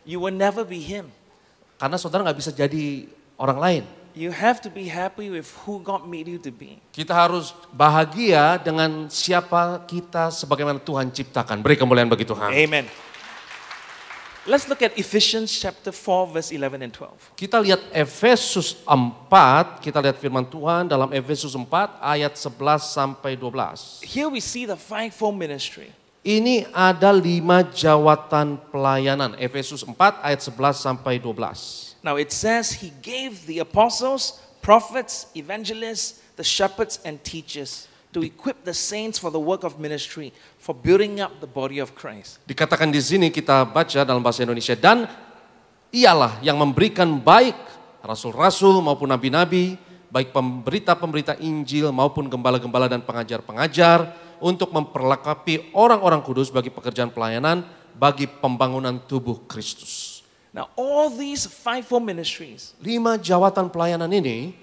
You will never be him. Karena saudara nggak bisa jadi orang lain. You have to be happy with who God made you to be. Kita harus bahagia dengan siapa kita sebagaimana Tuhan ciptakan. Beri kemuliaan bagi Tuhan. Amen. Let's look at Ephesians chapter 4 verse 11 and 12. Kita lihat Efesus 4, kita lihat firman Tuhan dalam Efesus 4 ayat 11 sampai 12. Here we see the fivefold ministry. Ini ada 5 jawatan pelayanan. Efesus 4 ayat 11 sampai 12. Now it says he gave the apostles, prophets, evangelists, the shepherds and teachers to equip the saints for the work of ministry, for building up the body of Christ. Dikatakan di sini kita baca dalam bahasa Indonesia, dan ialah yang memberikan baik rasul-rasul maupun nabi-nabi, baik pemberita-pemberita Injil maupun gembala-gembala dan pengajar-pengajar untuk memperlengkapi orang-orang kudus bagi pekerjaan pelayanan bagi pembangunan tubuh Kristus. Now all these fivefold ministries 5 jawatan pelayanan ini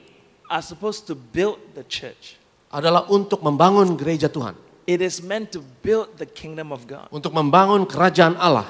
are supposed to build the church. adalah untuk membangun gereja Tuhan. It is meant to build the kingdom of God. Untuk membangun kerajaan Allah.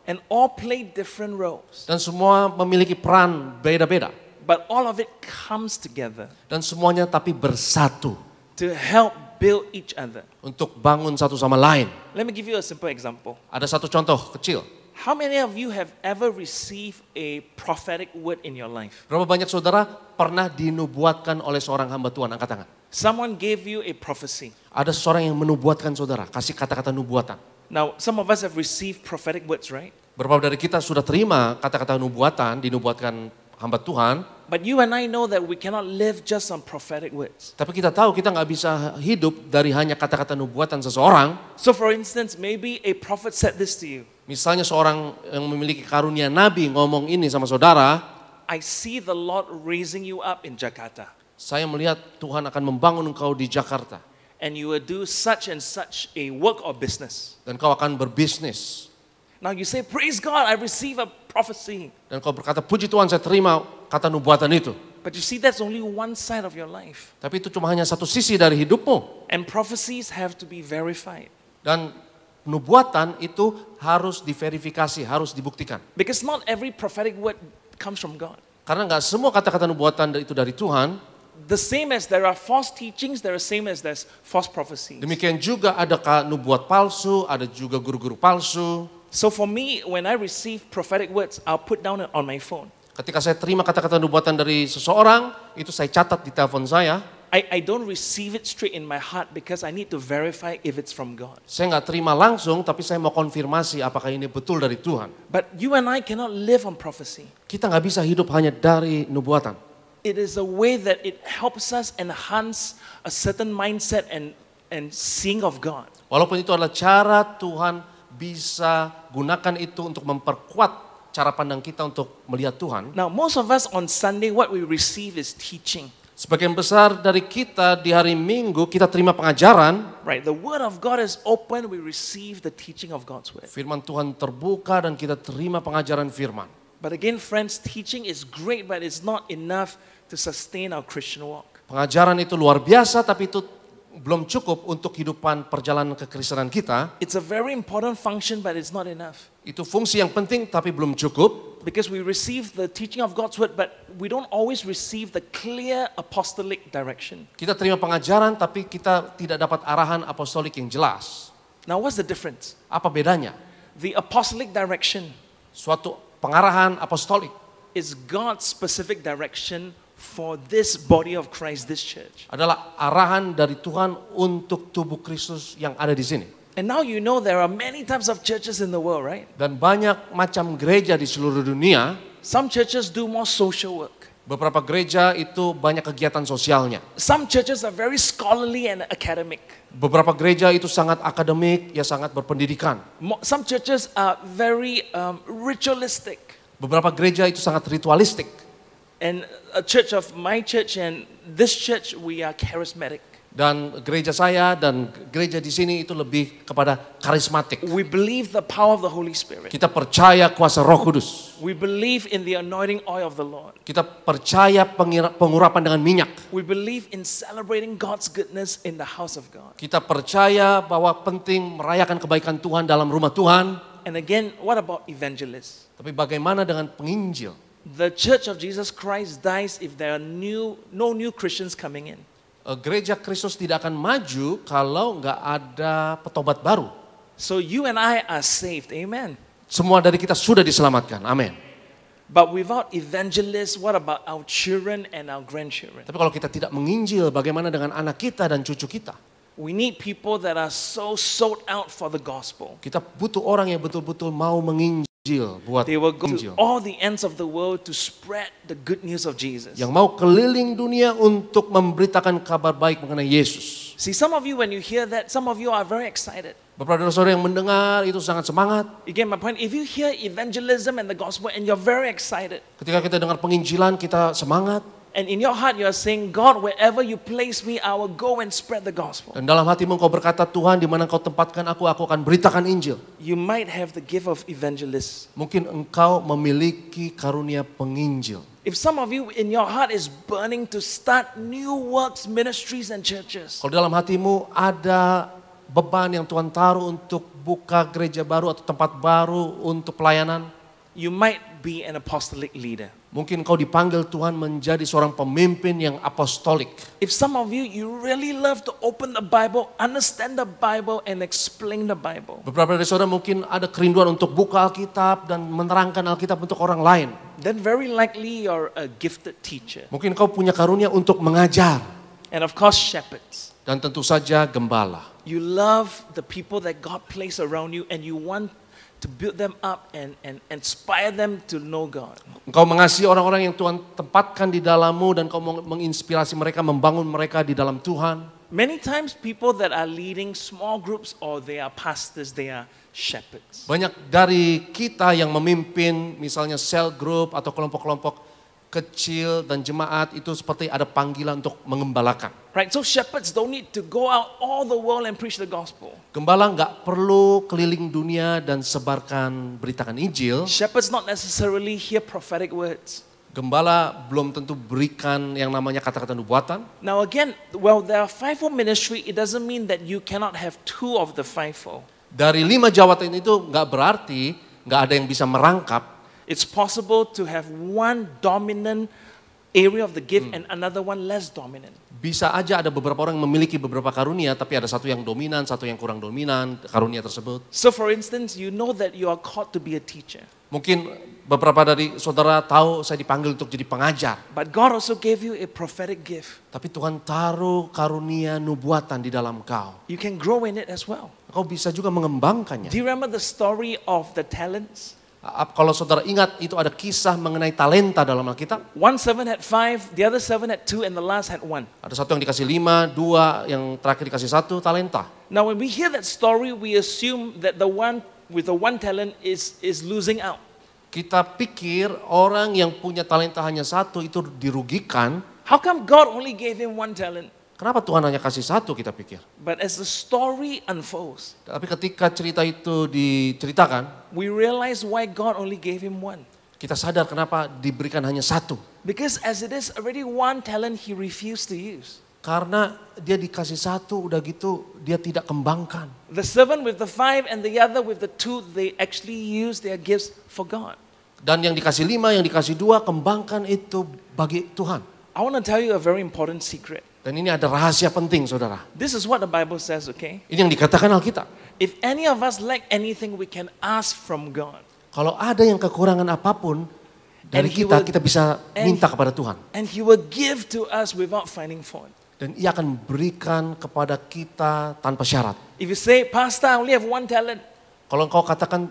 And all play different roles. Dan semua memiliki peran beda-beda. But all of it comes together Dan semuanya tapi bersatu. to help build each other. Untuk bangun satu sama lain. Let me give you a simple example. Ada satu contoh kecil. How many of you have ever received a prophetic word in your life? Berapa banyak saudara pernah dinubuatkan oleh seorang hamba Tuhan? Angkat tangan. Someone gave you a prophecy. Ada seorang yang menubuatkan saudara, kasih kata-kata nubuatan. Now, some of us have received prophetic words, right? Berapa dari kita sudah terima kata-kata nubuatan, dinubuatkan hamba Tuhan. But you and I know that we cannot live just on prophetic words. Tapi kita tahu kita nggak bisa hidup dari hanya kata-kata nubuatan seseorang. So for instance, maybe a prophet said this to you. Misalnya seorang yang memiliki karunia nabi ngomong ini sama saudara. I see the Lord raising you up in Jakarta. Saya melihat Tuhan akan membangun engkau di Jakarta. And you will do such and such a work or business. Dan kau akan berbisnis. Now you say, praise God, I receive a prophecy. Dan kau berkata, puji Tuhan saya terima kata nubuatan itu. But you see, that's only one side of your life. Tapi itu cuma hanya satu sisi dari hidupmu. And prophecies have to be verified. Dan nubuatan itu harus diverifikasi, harus dibuktikan. Because not every prophetic word comes from God. Karena nggak semua kata-kata nubuatan itu dari Tuhan. The same as there are false teachings, there are same as there's false prophecies. Demikian juga ada nubuat palsu, ada juga guru-guru palsu. So for me, when I receive prophetic words, I'll put down on my phone. Ketika saya terima kata-kata nubuatan dari seseorang, itu saya catat di telepon saya. I don't receive it straight in my heart because I need to verify if it's from God. Saya nggak terima langsung, tapi saya mau konfirmasi apakah ini betul dari Tuhan. But you and I cannot live on prophecy. Kita nggak bisa hidup hanya dari nubuatan. It is a way that it helps us enhance a certain mindset and seeing of God. Walaupun itu adalah cara Tuhan bisa gunakan itu untuk memperkuat cara pandang kita untuk melihat Tuhan. Now, most of us on Sunday, what we receive is teaching. Sebagian besar dari kita di hari Minggu kita terima pengajaran. Right, the word of God is open, we receive the teaching of God's word. Firman Tuhan terbuka dan kita terima pengajaran firman. But again, friends, teaching is great, but it's not enough to sustain our Christian walk. Pengajaran itu luar biasa, tapi itu belum cukup untuk kehidupan perjalanan kekristenan kita. It's a very important function, but it's not enough. Itu fungsi yang penting, tapi belum cukup. Because we receive the teaching of God's word, but we don't always receive the clear apostolic direction. Kita terima pengajaran, tapi kita tidak dapat arahan apostolik yang jelas. Now, what's the difference? Apa bedanya? The apostolic direction Suatu pengarahan apostolik is God's specific direction for this body of Christ, this church. adalah arahan dari Tuhan untuk tubuh Kristus yang ada di sini. And now you know there are many types of churches in the world, right? Dan banyak macam gereja di seluruh dunia. Some churches do more social work. Beberapa gereja itu banyak kegiatan sosialnya. Some churches are very scholarly and academic. Beberapa gereja itu sangat akademik, ya sangat berpendidikan. Some churches are very ritualistic. Beberapa gereja itu sangat ritualistik. And a church of my church and this church, we are charismatic. Dan gereja saya dan gereja di sini itu lebih kepada karismatik. We believe the power of the Holy Spirit. Kita percaya kuasa Roh Kudus. We believe in the anointing oil of the Lord. Kita percaya pengurapan dengan minyak. We believe in celebrating God's goodness in the house of God. Kita percaya bahwa penting merayakan kebaikan Tuhan dalam rumah Tuhan. And again, what about evangelists? Tapi bagaimana dengan penginjil? The Church of Jesus Christ dies if there are no new Christians coming in. Gereja Kristus tidak akan maju kalau nggak ada petobat baru. So you and I are saved, amen. Semua dari kita sudah diselamatkan, amin. But without evangelists, what about our children and our grandchildren? Tapi kalau kita tidak menginjil, bagaimana dengan anak kita dan cucu kita? We need people that are so sold out for the gospel. Kita butuh orang yang betul-betul mau menginjil buat They will go injil. to all the ends of the world to spread the good news of Jesus. Yang mau keliling dunia untuk memberitakan kabar baik mengenai Yesus. See, some of you, when you hear that, some of you are very excited. Beberapa saudara yang mendengar itu sangat semangat. You get my point? If you hear evangelism and the gospel and you're very excited, Ketika kita dengar penginjilan, kita semangat. and in your heart you are saying, God, wherever you place me, I will go and spread the gospel. Dan dalam hatimu engkau berkata, Tuhan, di mana engkau tempatkan aku akan beritakan Injil. You might have the gift of evangelist. Mungkin engkau memiliki karunia penginjil. If some of you in your heart is burning to start new works, ministries and churches, Kalau dalam hatimu ada beban yang Tuhan taruh untuk buka gereja baru atau tempat baru untuk pelayanan, you might be an apostolic leader. mungkin kau dipanggil Tuhan menjadi seorang pemimpin yang apostolik. If some of you, you really love to open the Bible, understand the Bible and explain the Bible, Beberapa dari saudara mungkin ada kerinduan untuk buka Alkitab dan menerangkan Alkitab untuk orang lain. then very likely you're a gifted teacher. Mungkin kau punya karunia untuk mengajar. And of course, shepherds. Dan tentu saja gembala. You love the people that God placed around you and you want to build them up and inspire them to know God. Engkau mengasihi orang-orang yang Tuhan tempatkan di dalammu dan kau menginspirasi mereka, membangun mereka di dalam Tuhan. Many times people that are leading small groups or they are pastors, they are shepherds. Banyak dari kita yang memimpin misalnya cell group atau kelompok-kelompok kecil dan jemaat itu seperti ada panggilan untuk mengembalakan. Right? So shepherds don't need to go out all the world and preach the gospel. Gembala nggak perlu keliling dunia dan sebarkan beritakan Injil. Shepherds not necessarily hear prophetic words. Gembala belum tentu berikan yang namanya kata-kata nubuatan. Now again, well, there are fivefold ministry. It doesn't mean that you cannot have two of the fivefold. Dari 5 jawatan itu nggak berarti nggak ada yang bisa merangkap. It's possible to have one dominant area of the gift and another one less dominant. Bisa aja ada beberapa orang yang memiliki beberapa karunia, tapi ada satu yang dominan, satu yang kurang dominan karunia tersebut. So for instance, you know that you are called to be a teacher. Mungkin beberapa dari saudara tahu saya dipanggil untuk jadi pengajar. But God also gave you a prophetic gift. Tapi Tuhan taruh karunia nubuatan di dalam kau. You can grow in it as well. Kau bisa juga mengembangkannya. Do you remember the story of the talents? Kalau saudara ingat itu ada kisah mengenai talenta dalam Alkitab. One servant had 5, the other servant had 2, and the last had 1. Ada satu yang dikasih 5, 2 yang terakhir dikasih 1 talenta. Now when we hear that story, we assume that the one with the 1 talent is losing out. Kita pikir orang yang punya talenta hanya 1 itu dirugikan. How come God only gave him 1 talent? Kenapa Tuhan hanya kasih 1 kita pikir? But as the story unfolds, Tapi ketika cerita itu diceritakan, we realize why God only gave him 1. kita sadar kenapa diberikan hanya 1. Because as it is already 1 talent, he refused to use. Karena dia dikasih 1 udah gitu dia tidak kembangkan. The servant with the 5 and the other with the 2, they actually use their gifts for God. Dan yang dikasih 5, yang dikasih 2, kembangkan itu bagi Tuhan. I want to tell you a very important secret. Dan ini ada rahasia penting saudara. This is what the Bible says, okay? Ini yang dikatakan Alkitab. If any of us lack anything, we can ask from God. Kalau ada yang kekurangan apapun dari And he kita, will- kita bisa and- minta kepada Tuhan. And he will give to us without finding fault. Dan ia akan berikan kepada kita tanpa syarat. If you say, Pastor, I only have 1 talent, Kalau engkau katakan,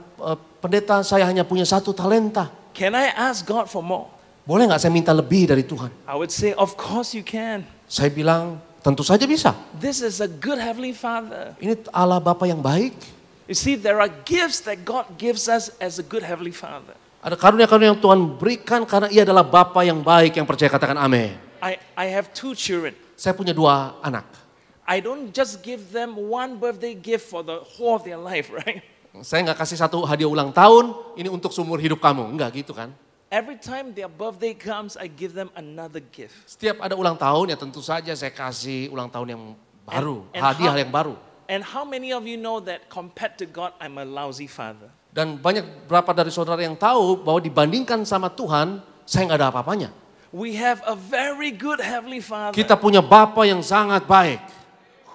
pendeta saya hanya punya 1 talenta. can I ask God for more? boleh nggak saya minta lebih dari Tuhan? I would say, of course you can. Saya bilang, tentu saja bisa. This is a good Heavenly Father. Ini Allah Bapa yang baik. You see, there are gifts that God gives us as a good Heavenly Father. Ada karunia-karunia yang Tuhan berikan karena ia adalah Bapa yang baik, yang percaya, katakan amin. I have 2 children. Saya punya 2 anak. I don't just give them one birthday gift for the whole of their life, right? Saya nggak kasih 1 hadiah ulang tahun, ini untuk seumur hidup kamu. Enggak gitu kan. Every time their birthday comes, I give them another gift. Setiap ada ulang tahun ya tentu saja saya kasih ulang tahun yang baru, And hadiah how- yang baru. And how many of you know that compared to God, I'm a lousy father? Dan berapa dari saudara yang tahu bahwa dibandingkan sama Tuhan, saya nggak ada apa-apanya. We have a very good Heavenly Father Kita punya Bapa yang sangat baik,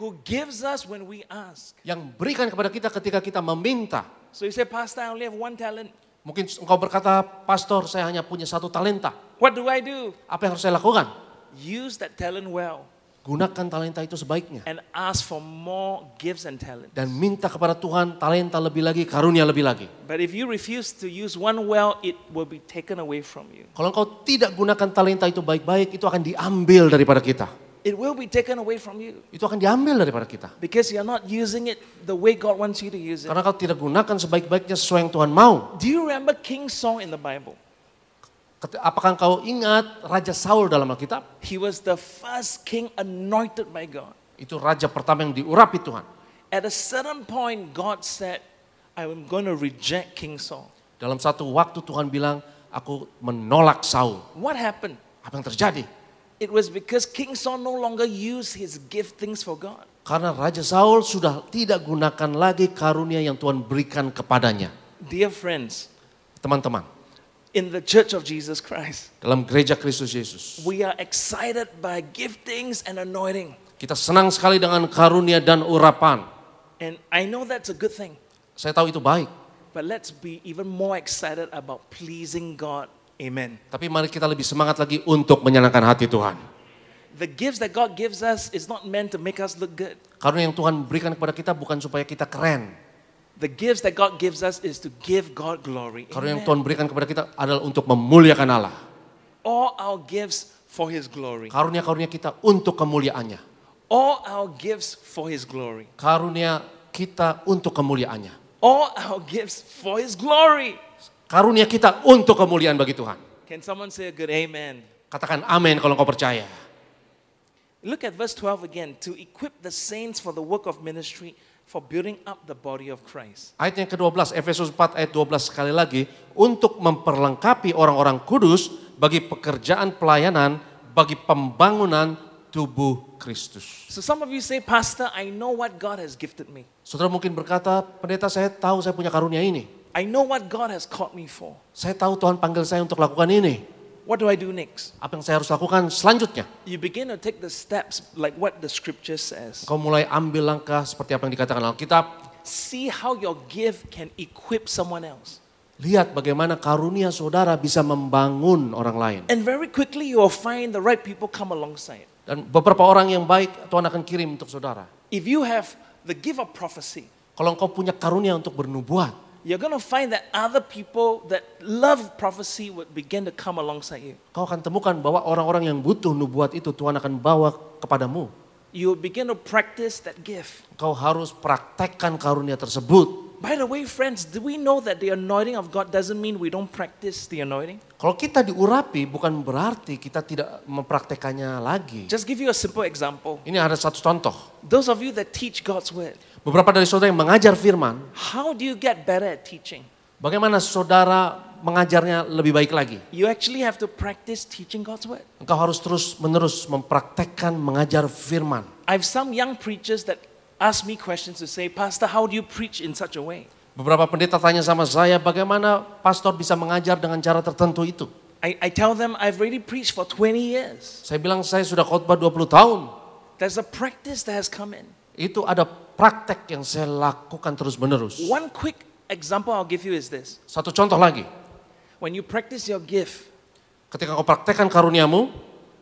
who gives us when we ask. yang berikan kepada kita ketika kita meminta. So you say, Pastor, I only have 1 talent. Mungkin engkau berkata, Pastor, saya hanya punya 1 talenta. What do I do? Apa yang harus saya lakukan? Use that talent well Gunakan talenta itu sebaiknya. and ask for more gifts and talents. Dan minta kepada Tuhan talenta lebih lagi, karunia lebih lagi. But if you refuse to use one well, it will be taken away from you. Kalau engkau tidak gunakan talenta itu baik-baik, itu akan diambil daripada kita. It will be taken away from you Itu akan diambil daripada kita. because you're not using it the way God wants you to use it. Karena kau tidak gunakan sebaik-baiknya sesuai yang Tuhan mau. Do you remember King Saul in the Bible? Apakah kau ingat Raja Saul dalam Alkitab? He was the first king anointed by God. Itu raja pertama yang diurapi Tuhan. At a certain point, God said, I'm going to reject King Saul. Dalam satu waktu Tuhan bilang, aku menolak Saul. What happened? Apa yang terjadi? It was because King Saul no longer used his giftings for God. Karena Raja Saul sudah tidak gunakan lagi karunia yang Tuhan berikan kepadanya. Dear friends, Teman-teman, in the Church of Jesus Christ, dalam gereja Kristus Yesus, we are excited by giftings and anointing. kita senang sekali dengan karunia dan urapan. And I know that's a good thing. Saya tahu itu baik. But let's be even more excited about pleasing God. Amen. Tapi mari kita lebih semangat lagi untuk menyenangkan hati Tuhan. The gifts that God gives us is not meant to make us look good. Karunia yang Tuhan berikan kepada kita bukan supaya kita keren. The gifts that God gives us is to give God glory. Karunia yang Amen. Tuhan berikan kepada kita adalah untuk memuliakan Allah. All our gifts for His glory. Karunia-karunia kita untuk kemuliaannya. All our gifts for His glory. Karunia kita untuk kemuliaannya. All our gifts for His glory. Karunia kita untuk kemuliaan bagi Tuhan. Can someone say a good amen? Katakan amin kalau kau percaya. Look at verse 12 again. To equip the saints for the work of ministry, for building up the body of Christ. Ayat yang ke-12, Efesus 4 ayat 12 sekali lagi. Untuk memperlengkapi orang-orang kudus bagi pekerjaan pelayanan, bagi pembangunan tubuh Kristus. So some of you say, Pastor, I know what God has gifted me. Saudara mungkin berkata, pendeta saya tahu saya punya karunia ini. I know what God has called me for. Saya tahu Tuhan panggil saya untuk lakukan ini. What do I do next? Apa yang saya harus lakukan selanjutnya? You begin to take the steps like what the scripture says. Kau mulai ambil langkah seperti apa yang dikatakan Alkitab. See how your gift can equip someone else. Lihat bagaimana karunia saudara bisa membangun orang lain. And very quickly you will find the right people come alongside. Dan beberapa orang yang baik Tuhan akan kirim untuk saudara. If you have the gift of prophecy, Kalau engkau punya karunia untuk bernubuat, you're going to find that other people that love prophecy would begin to come alongside you. kau akan temukan bahwa orang-orang yang butuh nubuat itu Tuhan akan bawa kepadamu. You will begin to practice that gift. Kau harus praktekkan karunia tersebut. By the way, friends, do we know that the anointing of God doesn't mean we don't practice the anointing? Kalau kita diurapi bukan berarti kita tidak mempraktekannya lagi. Just give you a simple example. Ini ada satu contoh. Those of you that teach God's word, Beberapa dari saudara yang mengajar firman, how do you get better at teaching? bagaimana saudara mengajarnya lebih baik lagi? You actually have to practice teaching God's word. Engkau harus terus-menerus mempraktekkan mengajar firman. I have some young preachers that ask me questions to say, Pastor, how do you preach in such a way? Beberapa pendeta tanya sama saya, bagaimana pastor bisa mengajar dengan cara tertentu itu? I tell them, I've already preached for 20 years. Saya bilang, saya sudah khotbah 20 tahun. There's a practice that has come in. Itu ada praktek yang saya lakukan terus-menerus. One quick example I'll give you is this. Satu contoh lagi, When you practice your gift, ketika kau praktekkan karuniamu,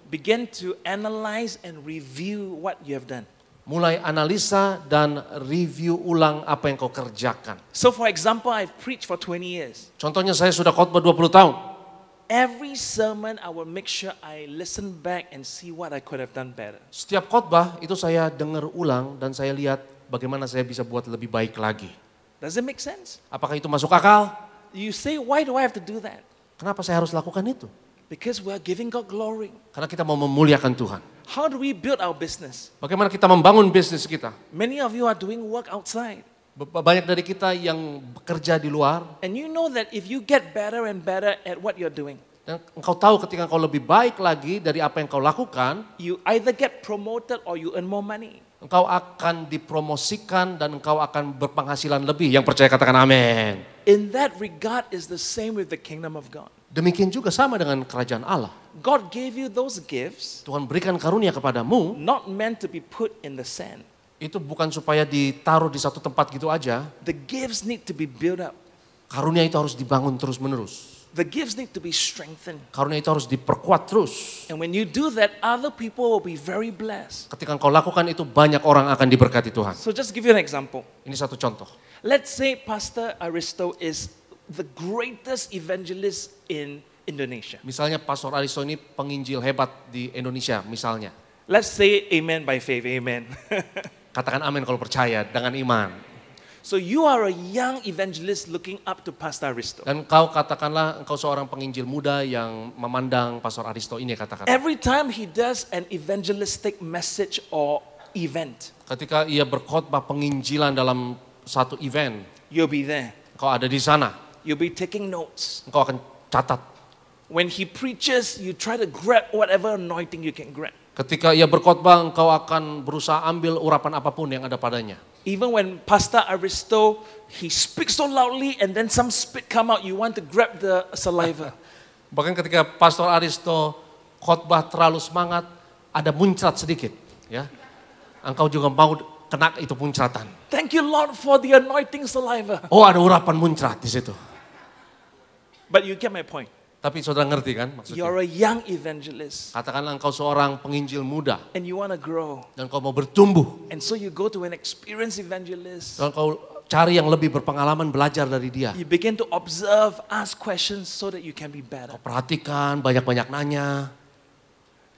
begin to analyze and review what you have done. mulai analisa dan review ulang apa yang kau kerjakan. So for example, I've preached for 20 years. Contohnya saya sudah khotbah 20 tahun. every sermon I will make sure I listen back and see what I could have done better. Setiap khotbah itu saya dengar ulang dan saya lihat bagaimana saya bisa buat lebih baik lagi. Does it make sense? Apakah itu masuk akal? You say, why do I have to do that? Kenapa saya harus lakukan itu? Because we are giving God glory. Karena kita mau memuliakan Tuhan. How do we build our business? Bagaimana kita membangun bisnis kita? Many of you are doing work outside. Banyak dari kita yang bekerja di luar. And you know that if you get better and better at what you're doing, Dan engkau tahu ketika engkau lebih baik lagi dari apa yang kau lakukan, you either get promoted or you earn more money. engkau akan dipromosikan dan engkau akan berpenghasilan lebih. Yang percaya katakan amin. In that regard is the same with the kingdom of God. Demikian juga sama dengan kerajaan Allah. God gave you those gifts, Tuhan berikan karunia kepadamu, not meant to be put in the sand. itu bukan supaya ditaruh di satu tempat gitu aja. The gifts need to be built up. Karunia itu harus dibangun terus menerus. The gifts need to be strengthened. Karunia itu harus diperkuat terus. And when you do that, other people will be very blessed. Ketika engkau lakukan itu, banyak orang akan diberkati Tuhan. So just give you an example. Ini satu contoh. Let's say Pastor Aristo is the greatest evangelist in Indonesia. Misalnya Pastor Aristo ini penginjil hebat di Indonesia misalnya. Let's say amen by faith, amen. Katakan amin kalau percaya dengan iman. So you are a young evangelist looking up to Pastor Aristo. Dan kau katakanlah engkau seorang penginjil muda yang memandang Pastor Aristo ini katakan. Every time he does an evangelistic message or event, Ketika ia berkhotbah penginjilan dalam satu event, you'll be there. engkau ada di sana. You'll be taking notes. Engkau akan catat. When he preaches, you try to grab whatever anointing you can grab. Ketika ia berkhotbah, engkau akan berusaha ambil urapan apapun yang ada padanya. Even when Pastor Aristo, he speaks so loudly and then some spit come out, you want to grab the saliva. Bahkan ketika Pastor Aristo khotbah terlalu semangat, ada muncrat sedikit, ya. Engkau juga mau kena itu muncratan. Thank you Lord for the anointing saliva. Oh, ada urapan muncrat di situ. But you get my point. Tapi saudara ngerti kan maksudnya? You're a young evangelist Katakanlah engkau seorang penginjil muda and you want to grow. dan kau mau bertumbuh. And so you go to an experienced evangelist. Dan kau cari yang lebih berpengalaman belajar dari dia. You begin to observe, ask questions so that you can be better. Kau perhatikan, banyak-banyak nanya.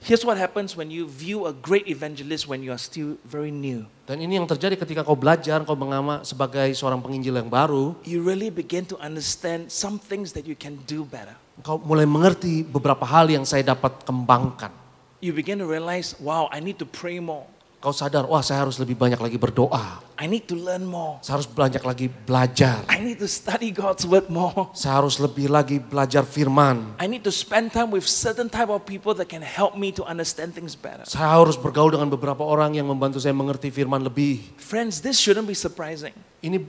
Here's what happens when you view a great evangelist when you are still very new. Dan ini yang terjadi ketika kau belajar, kau mengamak sebagai seorang penginjil yang baru. You really begin to understand some things that you can do better. Kau mulai mengerti beberapa hal yang saya dapat kembangkan. You begin to realize, wow, I need to pray more. Kau sadar, wah saya harus lebih banyak lagi berdoa. I need to learn more. Saya harus banyak lagi belajar. I need to study God's word more. Saya harus lebih lagi belajar firman. I need to spend time with certain type of people that can help me to understand things better. Saya harus bergaul dengan beberapa orang yang membantu saya mengerti firman lebih. Friends, this shouldn't be surprising. Ini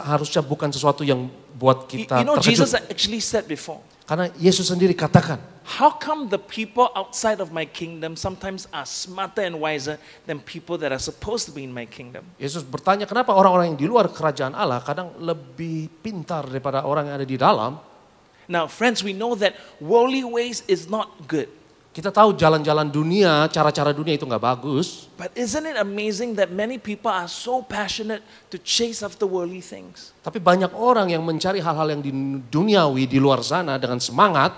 harusnya bukan sesuatu yang buat kita You know, Jesus terkejut. actually said before, Karena Yesus sendiri katakan, how come the people outside of my kingdom sometimes are smarter and wiser than people that are supposed to be in my kingdom? Yesus bertanya kenapa orang-orang yang di luar kerajaan Allah kadang lebih pintar daripada orang yang ada di dalam. Now, friends, we know that worldly ways is not good. Kita tahu jalan-jalan dunia, cara-cara dunia itu nggak bagus. But isn't it amazing that many people are so passionate to chase after worldly things? Tapi banyak orang yang mencari hal-hal yang di duniawi di luar sana dengan semangat.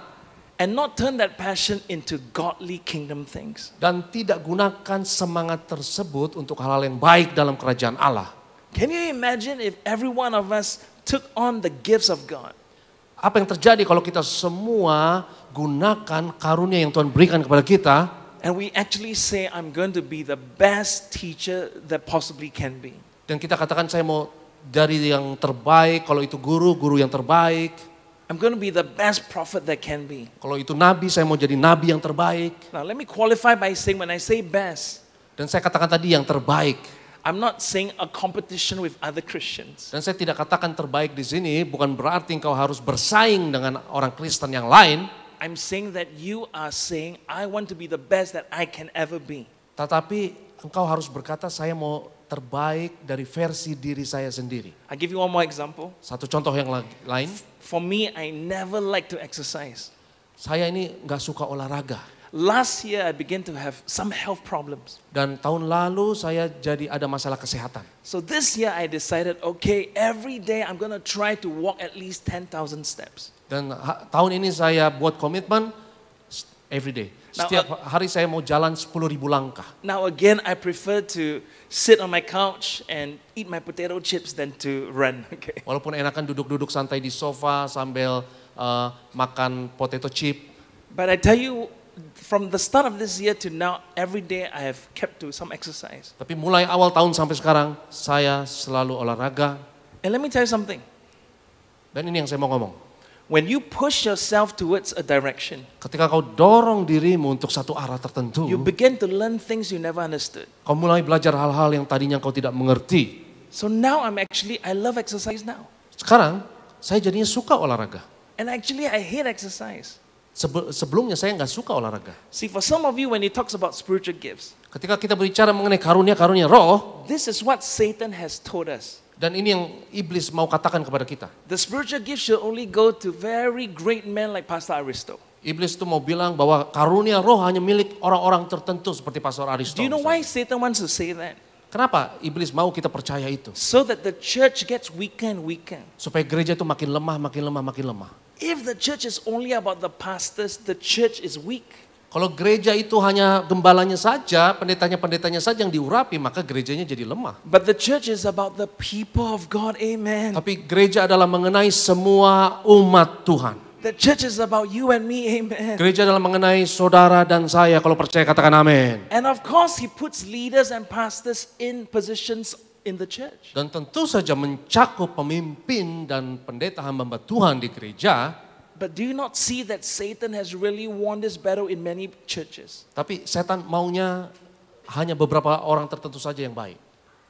And not turn that passion into godly kingdom things. Dan tidak gunakan semangat tersebut untuk hal-hal yang baik dalam kerajaan Allah. Can you imagine if every one of us took on the gifts of God? Apa yang terjadi kalau kita semua gunakan karunia yang Tuhan berikan kepada kita. And we actually say, I'm going to be the best teacher that possibly can be. Dan kita katakan saya mau dari yang terbaik, kalau itu guru yang terbaik. I'm going to be the best prophet that can be. Kalau itu nabi, saya mau jadi nabi yang terbaik. Now let me qualify by saying when I say best, Dan saya katakan tadi yang terbaik. I'm not saying a competition with other Christians. Dan saya tidak katakan terbaik di sini bukan berarti engkau harus bersaing dengan orang Kristen yang lain. I'm saying that you are saying, I want to be the best that I can ever be. Tetapi engkau harus berkata saya mau terbaik dari versi diri saya sendiri. I'll give you one more example. Satu contoh yang lain, For me, I never like to exercise. saya ini nggak suka olahraga. Last year, I began to have some health problems. Dan tahun lalu saya jadi ada masalah kesehatan. So this year, I decided, okay, every day I'm going to try to walk at least 10,000 steps. Dan tahun ini saya buat komitmen every day. Setiap hari saya mau jalan 10.000 langkah. Now again, I prefer to sit on my couch and eat my potato chips than to run. Okay. Walaupun enakan duduk-duduk santai di sofa sambil makan potato chip. But I tell you, from the start of this year to now, every day I have kept to some exercise. Tapi mulai awal tahun sampai sekarang, saya selalu olahraga. And let me tell you something. Dan ini yang saya mau ngomong. When you push yourself towards a direction, Ketika kau dorong dirimu untuk satu arah tertentu, you begin to learn things you never understood. kau mulai belajar hal-hal yang tadinya kau tidak mengerti. So now I love exercise now. Sekarang, saya jadinya suka olahraga. And actually I hate exercise. Sebelumnya saya nggak suka olahraga. See, for some of you, when he talks about spiritual gifts, Ketika kita berbicara mengenai karunia-karunia roh, this is what Satan has told us. dan ini yang iblis mau katakan kepada kita. The spiritual gift should only go to very great men like Pastor Aristo. Iblis itu mau bilang bahwa karunia roh hanya milik orang-orang tertentu seperti Pastor Aristo. Do you know why Satan wants to say that? Kenapa iblis mau kita percaya itu? So that the church gets weaker and weaker. Supaya gereja itu makin lemah, makin lemah, makin lemah. If the church is only about the pastors, the church is weak. Kalau gereja itu hanya gembalanya saja, pendetanya saja yang diurapi, maka gerejanya jadi lemah. But the church is about the people of God, amen. Tapi gereja adalah mengenai semua umat Tuhan. The church is about you and me, amen. Gereja adalah mengenai saudara dan saya, kalau percaya katakan amin. And of course, he puts leaders and pastors in positions in the church. Dan tentu saja mencakup pemimpin dan pendeta hamba Tuhan di gereja. But do you not see that Satan has really won this battle in many churches? Tapi setan maunya hanya beberapa orang tertentu saja yang baik.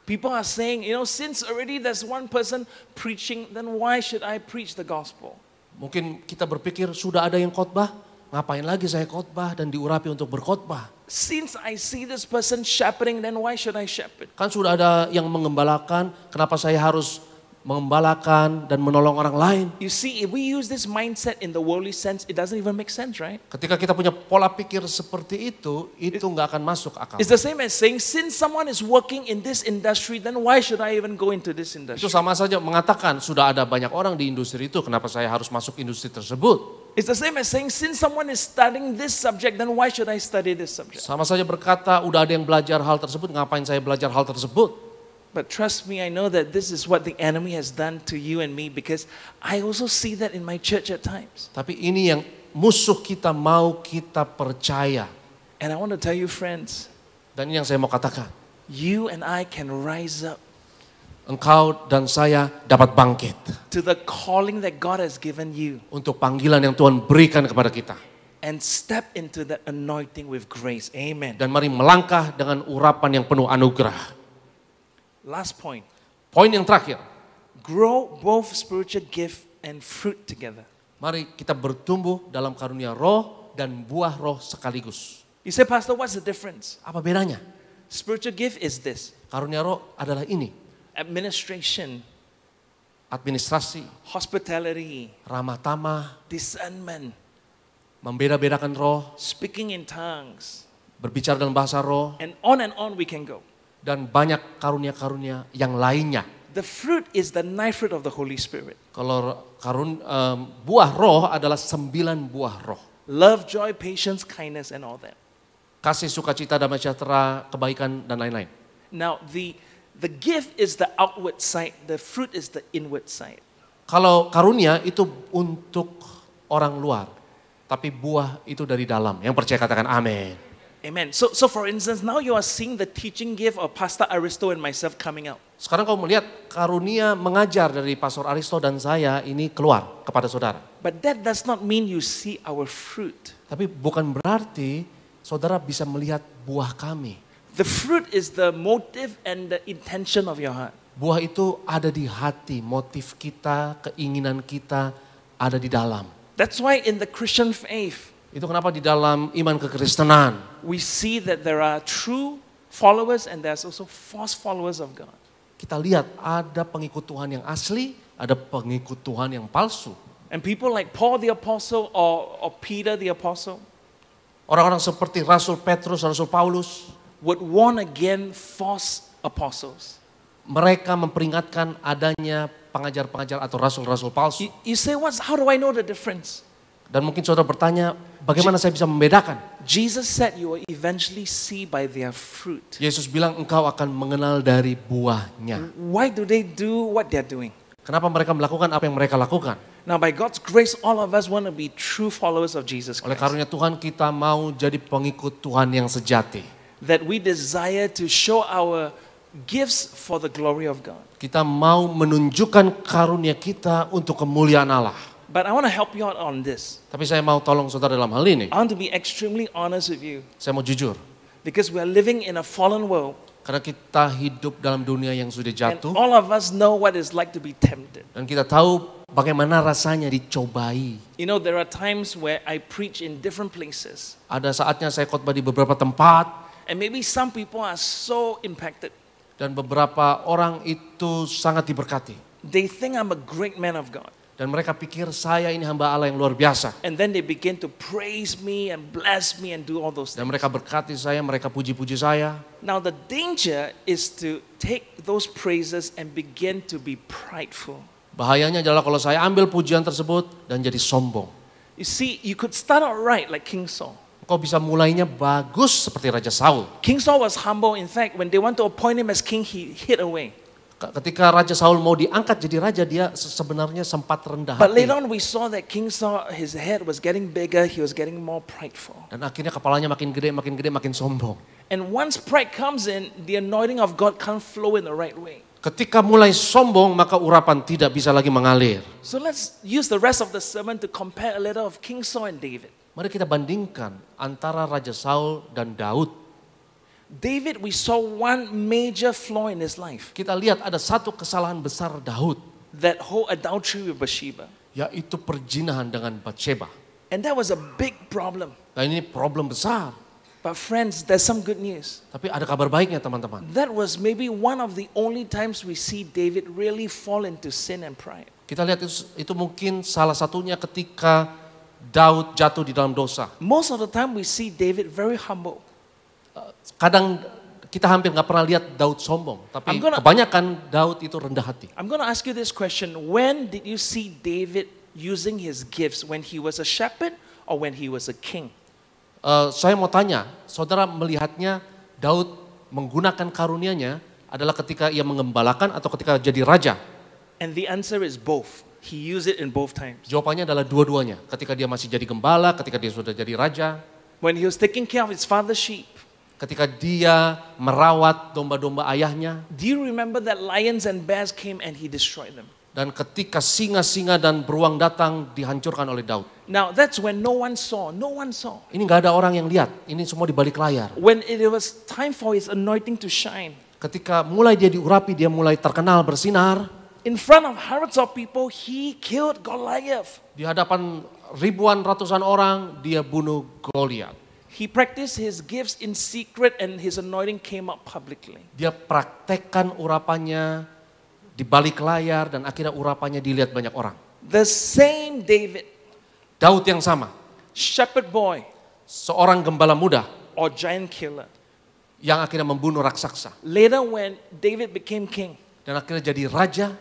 People are saying, since already there's one person preaching, then why should I preach the gospel? Mungkin kita berpikir sudah ada yang khotbah, ngapain lagi saya khotbah dan diurapi untuk berkhotbah? Since I see this person shepherding, then why should I shepherd? Kan sudah ada yang mengembalakan, kenapa saya harus mengembalakan dan menolong orang lain? You see, if we use this mindset in the worldly sense, it doesn't even make sense, right? Ketika kita punya pola pikir seperti itu nggak akan masuk akal. It's the same as saying, since someone is working in this industry, then why should I even go into this industry? Itu sama saja mengatakan sudah ada banyak orang di industri itu, kenapa saya harus masuk industri tersebut? It's the same as saying, since someone is studying this subject, then why should I study this subject? Sama saja berkata, udah ada yang belajar hal tersebut, ngapain saya belajar hal tersebut? But trust me, I know that this is what the enemy has done to you and me, because I also see that in my church at times. Tapi ini yang musuh kita mau kita percaya. And I want to tell you, friends, Dan ini yang saya mau katakan. you and I can rise up Engkau dan saya dapat bangkit to the calling that God has given you untuk panggilan yang Tuhan berikan kepada kita. and step into that anointing with grace. Amen. Dan mari melangkah dengan urapan yang penuh anugerah. Last point. Poin yang terakhir. Grow both spiritual gift and fruit together. Mari kita bertumbuh dalam karunia roh dan buah roh sekaligus. You say, Pastor, what's the difference? Apa bedanya? Spiritual gift is this: Karunia roh adalah ini. administration, Administrasi, hospitality, ramah tamah, discernment, membeda-bedakan roh, speaking in tongues, berbicara dalam bahasa roh, and on we can go. dan banyak karunia-karunia yang lainnya. The fruit is the nine fruit of the Holy Spirit. Kalau buah roh adalah 9 buah roh. Love, joy, patience, kindness, and all that. Kasih, sukacita, damai sejahtera, kebaikan, dan lain-lain. Now, the gift is the outward side. The fruit is the inward side. Kalau karunia itu untuk orang luar. Tapi buah itu dari dalam. Yang percaya katakan amin. Amen. So for instance, now you are seeing the teaching gift of Pastor Aristo and myself coming out. Sekarang kau melihat karunia mengajar dari Pastor Aristo dan saya ini keluar kepada saudara. But that does not mean you see our fruit. Tapi bukan berarti saudara bisa melihat buah kami. The fruit is the motive and the intention of your heart. Buah itu ada di hati, motif kita, keinginan kita ada di dalam. That's why in the Christian faith, Itu kenapa di dalam iman kekristenan we see that there are true followers and there's also false followers of God. kita lihat ada pengikut Tuhan yang asli, ada pengikut Tuhan yang palsu. And people like Paul the Apostle or Peter the Apostle Orang-orang seperti Rasul Petrus, Rasul Paulus would warn against false apostles. mereka memperingatkan adanya pengajar-pengajar atau rasul-rasul palsu. You say, how do I know the difference? Dan mungkin saudara bertanya, bagaimana saya bisa membedakan? Jesus said you will eventually see by their fruit. Yesus bilang engkau akan mengenal dari buahnya. Why do they do what they're doing? Kenapa mereka melakukan apa yang mereka lakukan? Now by God's grace, all of us want to be true followers of Jesus Oleh Christ. karunia Tuhan kita mau jadi pengikut Tuhan yang sejati. That we desire to show our gifts for the glory of God. Kita mau menunjukkan karunia kita untuk kemuliaan Allah. But I want to help you out on this. Tapi saya mau tolong saudara dalam hal ini. I want to be extremely honest with you. Saya mau jujur. Because we are living in a fallen world. Karena kita hidup dalam dunia yang sudah And jatuh. all of us know what it's like to be tempted. Dan kita tahu bagaimana rasanya dicobai. You know, there are times where I preach in different places. Ada saatnya saya khotbah di beberapa tempat. And maybe some people are so impacted. Dan beberapa orang itu sangat diberkati. They think I'm a great man of God. Dan mereka pikir saya ini hamba Allah yang luar biasa. And then they begin to praise me and bless me and do all those Dan things. mereka berkati saya, mereka puji-puji saya. Now the danger is to take those praises and begin to be prideful. Bahayanya adalah kalau saya ambil pujian tersebut dan jadi sombong. You see, you could start out right like King Saul. Kau bisa mulainya bagus seperti Raja Saul. King Saul was humble. In fact, when they want to appoint him as king, he hid away. Ketika Raja Saul mau diangkat jadi raja, dia sebenarnya sempat rendah But hati. later on we saw that King Saul, his head was getting bigger, he was getting more prideful. Dan akhirnya kepalanya makin gede, makin sombong. And once pride comes in, the anointing of God can't flow in the right way. Ketika mulai sombong, maka urapan tidak bisa lagi mengalir. So let's use the rest of the sermon to compare a little of King Saul and David. Mari kita bandingkan antara Raja Saul dan Daud. David, we saw one major flaw in his life. Kita lihat ada satu kesalahan besar Daud, That whole adultery with Bathsheba. yaitu perzinahan dengan Batsheba. And that was a big problem. Nah, ini problem besar. But friends, there's some good news. Tapi ada kabar baiknya teman-teman. That was maybe one of the only times we see David really fall into sin and pride. Kita lihat itu mungkin salah satunya ketika Daud jatuh di dalam dosa. Most of the time we see David very humble. Kadang kita hampir nggak pernah lihat Daud sombong, tapi kebanyakan Daud itu rendah hati. I'm going to ask you this question. When did you see David using his gifts? When he was a shepherd or when he was a king? Saya mau tanya, saudara melihatnya Daud menggunakan karunia-nya adalah ketika ia mengembalakan atau ketika jadi raja? And the answer is both. He used it in both times. Jawabannya adalah dua-duanya. Ketika dia masih jadi gembala, ketika dia sudah jadi raja, When he was taking care of his father's sheep. ketika dia merawat domba-domba ayahnya, Do you remember that lions and bears came and he destroyed them? dan ketika singa-singa dan beruang datang dihancurkan oleh Daud. Now that's when no one saw. No one saw. Ini nggak ada orang yang lihat, ini semua di balik layar. When it was time for his anointing to shine. Ketika mulai dia diurapi, dia mulai terkenal, bersinar. In front of hundreds of people, he killed Goliath. Di hadapan ribuan ratusan orang, dia bunuh Goliat. He practiced his gifts in secret and his anointing came up publicly. Dia praktekkan urapannya di balik layar dan akhirnya urapannya dilihat banyak orang. The same David, Daud yang sama, shepherd boy seorang gembala muda or giant killer. yang akhirnya membunuh raksasa. Later when David became king, Dan akhirnya jadi raja.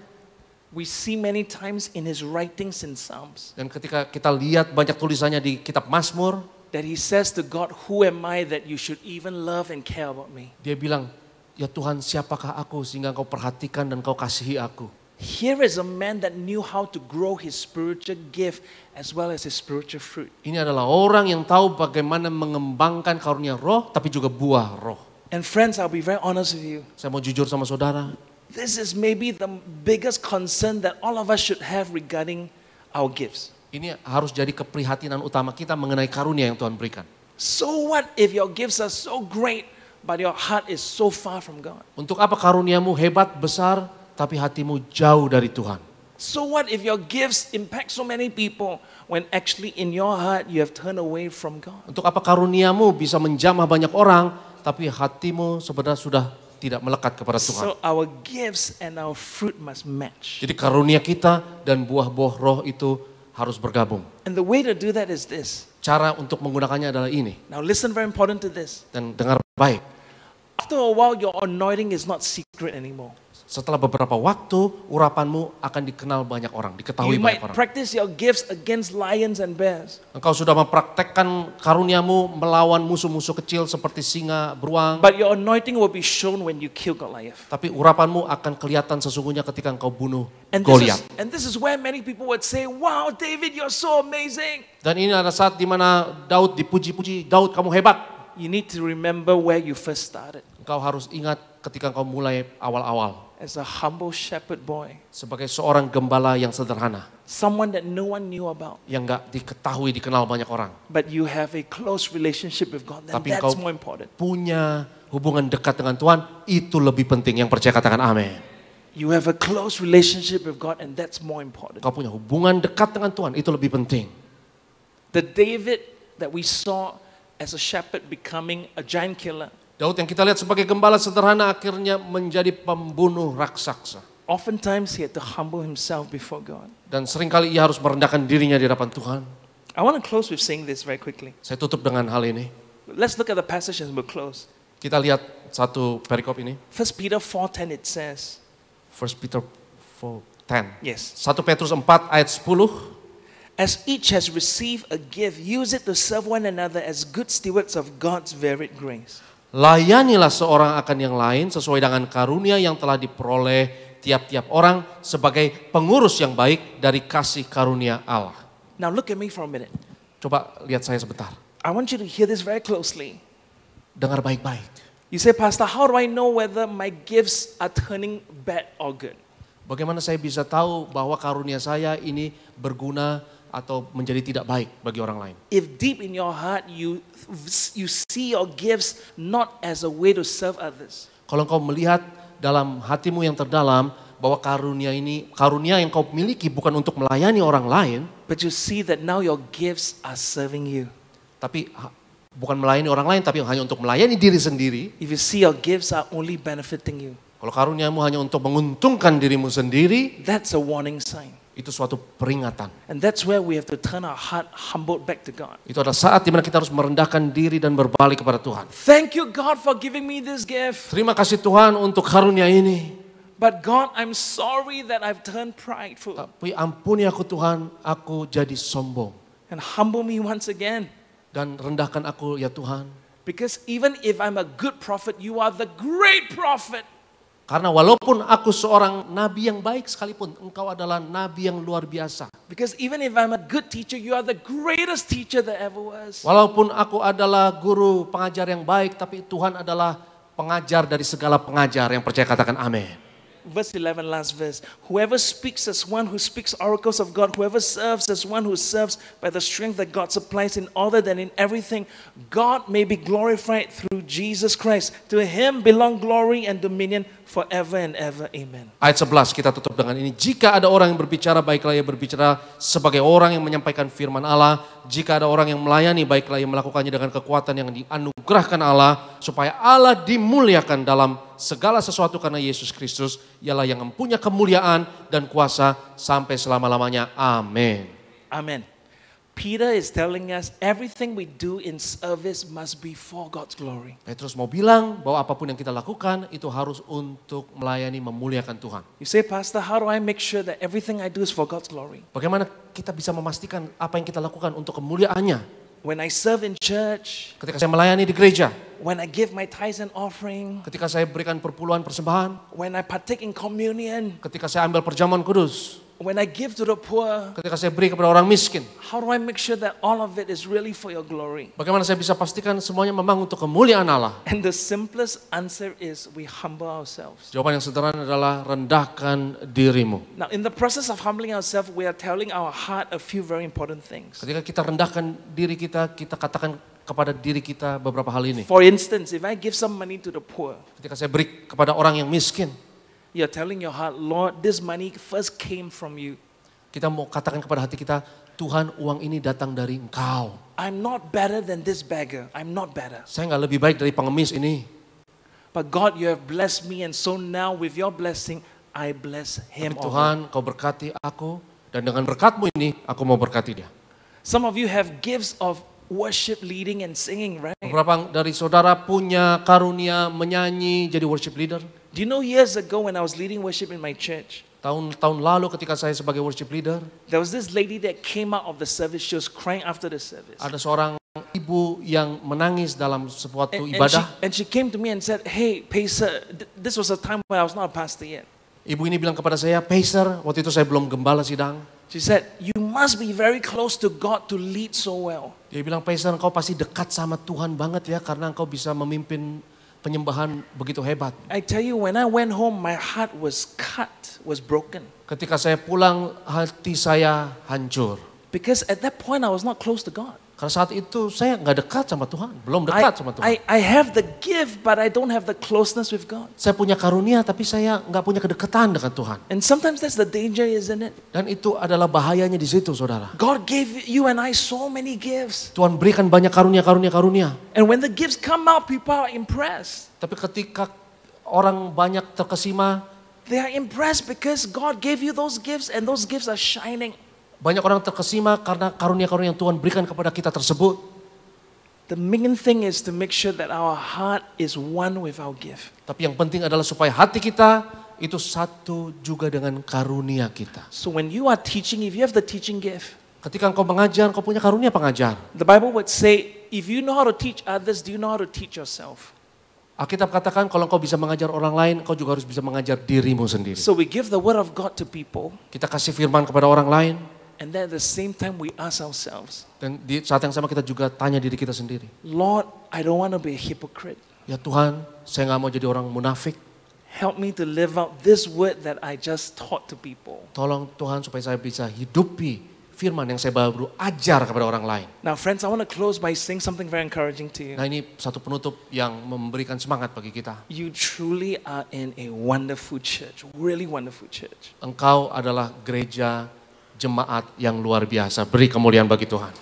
we see many times in his writings in Psalms Dan ketika kita lihat banyak tulisannya di kitab Mazmur, that he says to God, who am I that you should even love and care about me? dia bilang, ya Tuhan siapakah aku sehingga kau perhatikan dan kau kasihi aku. Here is a man that knew how to grow his spiritual gift as well as his spiritual fruit. Ini adalah orang yang tahu bagaimana mengembangkan karunia roh tapi juga buah roh. And friends, I'll be very honest with you. Saya mau jujur sama saudara, This is maybe the biggest concern that all of us should have regarding our gifts. ini harus jadi keprihatinan utama kita mengenai karunia yang Tuhan berikan. So what if your gifts are so great, but your heart is so far from God? Untuk apa karuniamu hebat, besar, tapi hatimu jauh dari Tuhan? So what if your gifts impact so many people when actually in your heart you have turned away from God? Untuk apa karuniamu bisa menjamah banyak orang, tapi hatimu sebenarnya sudah tidak melekat kepada Tuhan? So our gifts and our fruit must match. Jadi karunia kita dan buah-buah roh itu harus bergabung. And the way to do that is this. Cara untuk menggunakannya adalah ini. Now listen very important to this. Dan dengar baik. After a while, your anointing is not secret anymore. Setelah beberapa waktu, urapanmu akan dikenal banyak orang, diketahui You banyak might orang. practice your gifts against lions and bears. Engkau sudah mempraktekkan karuniamu melawan musuh-musuh kecil seperti singa, beruang. But your anointing will be shown when you kill Goliath. Tapi urapanmu akan kelihatan sesungguhnya ketika engkau bunuh And Goliat. this is where many people would say, wow, David, you're so amazing. Dan ini ada saat di mana Daud dipuji-puji, Daud kamu hebat. You need to remember where you first started. Engkau harus ingat ketika engkau mulai awal-awal. As a humble shepherd boy. Sebagai seorang gembala yang sederhana. Someone that no one knew about. Yang gak diketahui, dikenal banyak orang. But you have a close relationship with God. Tapi That's engkau more important. punya hubungan dekat dengan Tuhan, itu lebih penting. Yang percaya katakan amin. You have a close relationship with God and that's more important. Engkau punya hubungan dekat dengan Tuhan, itu lebih penting. The David that we saw as a shepherd becoming a giant killer. Daud yang kita lihat sebagai gembala sederhana akhirnya menjadi pembunuh raksasa. Oftentimes he had to humble himself before God. Dan seringkali ia harus merendahkan dirinya di hadapan Tuhan. I want to close with saying this very quickly. Saya tutup dengan hal ini. Let's look at the passage and we'll close. Kita lihat satu perikop ini. 1 Peter 4:10 it says. 1 Peter 4:10. Yes. 1 Petrus 4 ayat 10. As each has received a gift, use it to serve one another as good stewards of God's varied grace. Layanilah seorang akan yang lain sesuai dengan karunia yang telah diperoleh tiap-tiap orang sebagai pengurus yang baik dari kasih karunia Allah. Now look at me for a minute. Coba lihat saya sebentar. I want you to hear this very closely. Dengar baik-baik. You say, Pastor, how do I know whether my gifts are turning bad or good? Bagaimana saya bisa tahu bahwa karunia saya ini berguna atau menjadi tidak baik bagi orang lain? If deep in your heart you see your gifts not as a way to serve others. Kalau engkau melihat dalam hatimu yang terdalam bahwa karunia yang kau miliki bukan untuk melayani orang lain, but you see that now your gifts are serving you. Tapi bukan melayani orang lain tapi hanya untuk melayani diri sendiri. If you see your gifts are only benefiting you. Kalau karuniamu hanya untuk menguntungkan dirimu sendiri, that's a warning sign. Itu suatu peringatan. And that's where we have to turn our heart humbled back to God. Itu adalah saat di mana kita harus merendahkan diri dan berbalik kepada Tuhan. Thank you God for giving me this gift. Terima kasih Tuhan untuk karunia ini. But God, I'm sorry that I've turned prideful. Tapi ampuni aku Tuhan, aku jadi sombong. And humble me once again. Dan rendahkan aku ya Tuhan. Because even if I'm a good prophet, you are the great prophet. Karena walaupun aku seorang nabi yang baik sekalipun, engkau adalah nabi yang luar biasa. Because even if I'm a good teacher, you are the greatest teacher that ever was. Walaupun aku adalah guru pengajar yang baik, tapi Tuhan adalah pengajar dari segala pengajar. Yang percaya katakan amin. Verse 11, last verse. Whoever speaks as one who speaks oracles of God, whoever serves as one who serves by the strength that God supplies, in order that in everything God may be glorified through Jesus Christ. To him belong glory and dominion forever and ever. Amen. Ayat 11 kita tutup dengan ini. Jika ada orang yang berbicara, baiklah ia berbicara sebagai orang yang menyampaikan firman Allah. Jika ada orang yang melayani, baiklah ia melakukannya dengan kekuatan yang dianugerahkan Allah. Supaya Allah dimuliakan dalam segala sesuatu karena Yesus Kristus. Ialah yang mempunyai kemuliaan dan kuasa sampai selama-lamanya. Amin. Amen. Peter is telling us everything we do in service must be for God's glory. Petrus mau bilang bahwa apapun yang kita lakukan itu harus untuk melayani, memuliakan Tuhan. You say, Pastor, how do I make sure that everything I do is for God's glory? Bagaimana kita bisa memastikan apa yang kita lakukan untuk kemuliaannya? When I serve in church, Ketika saya melayani di gereja, when I give my tithes and offering, ketika saya berikan perpuluhan persembahan, when I partake in communion, ketika saya ambil perjamuan kudus, when I give to the poor, ketika saya beri kepada orang miskin, how do I make sure that all of it is really for your glory? bagaimana saya bisa pastikan semuanya memang untuk kemuliaan Allah? And the simplest answer is we humble ourselves. Jawaban yang sederhana adalah rendahkan dirimu. Now, in the process of humbling ourselves, we are telling our heart a few very important things. Ketika kita rendahkan diri kita katakan kepada diri kita beberapa hal ini. For instance, if I give some money to the poor, Ketika saya beri kepada orang yang miskin, you're telling your heart, Lord, this money first came from you. kita mau katakan kepada hati kita, Tuhan, uang ini datang dari Engkau. I'm not better than this beggar. I'm not better. Saya nggak lebih baik dari pengemis ini. But God, you have blessed me, and so now with your blessing, I bless him. Tapi Tuhan, Kau berkati aku, dan dengan berkat-Mu ini, aku mau berkati dia. Some of you have gifts of worship, leading, and singing, right? Beberapa dari saudara punya karunia menyanyi, jadi worship leader. Do you know years ago when I was leading worship in my church, Tahun-tahun lalu ketika saya sebagai worship leader, there was this lady that came out of the service. She was crying after the service. ada seorang ibu yang menangis dalam suatu And ibadah. she came to me and said, "Hey, Pacer, this was a time when I was not a pastor yet." Ibu ini bilang kepada saya, Pacer, waktu itu saya belum gembala sidang. She said, "You must be very close to God to lead so well." Dia bilang, Pacer, engkau pasti dekat sama Tuhan banget ya, karena engkau bisa memimpin penyembahan begitu hebat. I tell you, when I went home, my heart was cut, was broken. Ketika saya pulang, hati saya hancur. Because at that point, I was not close to God. Karena saat itu saya nggak dekat sama Tuhan, belum dekat sama Tuhan. I have the gift, but I don't have the closeness with God. Saya punya karunia, tapi saya nggak punya kedekatan dengan Tuhan. And sometimes that's the danger, isn't it? Dan itu adalah bahayanya di situ, saudara. God gave you and I so many gifts. Tuhan berikan banyak karunia. And when the gifts come out, people are impressed. Tapi ketika orang banyak terkesima, They are impressed because God gave you those gifts and those gifts are shining. banyak orang terkesima karena karunia-karunia yang Tuhan berikan kepada kita tersebut. The main thing is to make sure that our heart is one with our gift. Tapi yang penting adalah supaya hati kita itu satu juga dengan karunia kita. So when you are teaching, if you have the teaching gift, Ketika engkau mengajar, engkau punya karunia pengajar. the Bible would say, if you know how to teach others, do you know how to teach yourself? Alkitab katakan kalau engkau bisa mengajar orang lain, engkau juga harus bisa mengajar dirimu sendiri. So we give the word of God to people, Kita kasih firman kepada orang lain, and then at the same time we ask ourselves, dan di saat yang sama kita juga tanya diri kita sendiri. Lord, I don't want to be a hypocrite. Ya Tuhan, saya nggak mau jadi orang munafik. Help me to live out this word that I just taught to people. Tolong Tuhan supaya saya bisa hidupi firman yang saya baru ajar kepada orang lain. Now friends, I want to close by saying something very encouraging to you. Nah ini satu penutup yang memberikan semangat bagi kita. You truly are in a wonderful church, really wonderful church. Engkau adalah gereja jemaat yang luar biasa. Beri kemuliaan bagi Tuhan.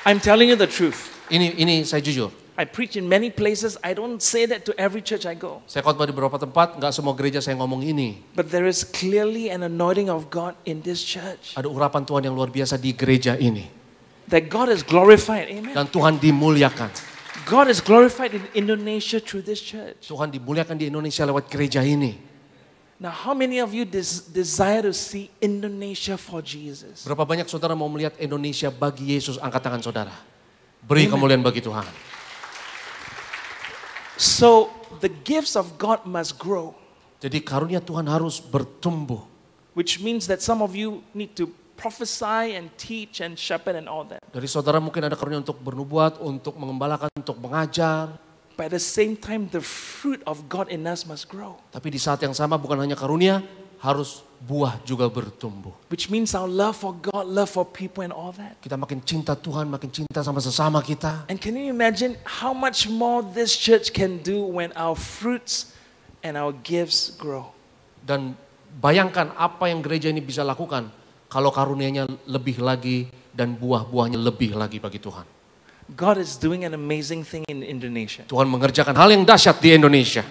I'm telling you the truth. Ini saya jujur. I preach in many places. I don't say that to every church I go. Saya khotbah di beberapa tempat, nggak semua gereja saya ngomong ini. But there is clearly an anointing of God in this church. Ada urapan Tuhan yang luar biasa di gereja ini. That God is glorified. Amen. Dan Tuhan dimuliakan. God is glorified in Indonesia through this church. Tuhan dimuliakan di Indonesia lewat gereja ini. Now, how many of you desire to see Indonesia for Jesus? Berapa banyak saudara mau melihat Indonesia bagi Yesus? Angkat tangan saudara. Beri kemuliaan bagi Tuhan. So, the gifts of God must grow. Jadi karunia Tuhan harus bertumbuh. Which means that some of you need to prophesy and teach and shepherd and all that. Dari saudara mungkin ada karunia untuk bernubuat, untuk mengembalakan, untuk mengajar. But at the same time, the fruit of God in us must grow. Tapi di saat yang sama bukan hanya karunia, harus buah juga bertumbuh. Which means our love for God, love for people and all that. Kita makin cinta Tuhan, makin cinta sama sesama kita. And can you imagine how much more this church can do when our fruits and our gifts grow? Dan bayangkan apa yang gereja ini bisa lakukan kalau karunianya lebih lagi dan buah-buahnya lebih lagi bagi Tuhan. God is doing an amazing thing in Indonesia. Tuhan mengerjakan hal yang dahsyat di Indonesia.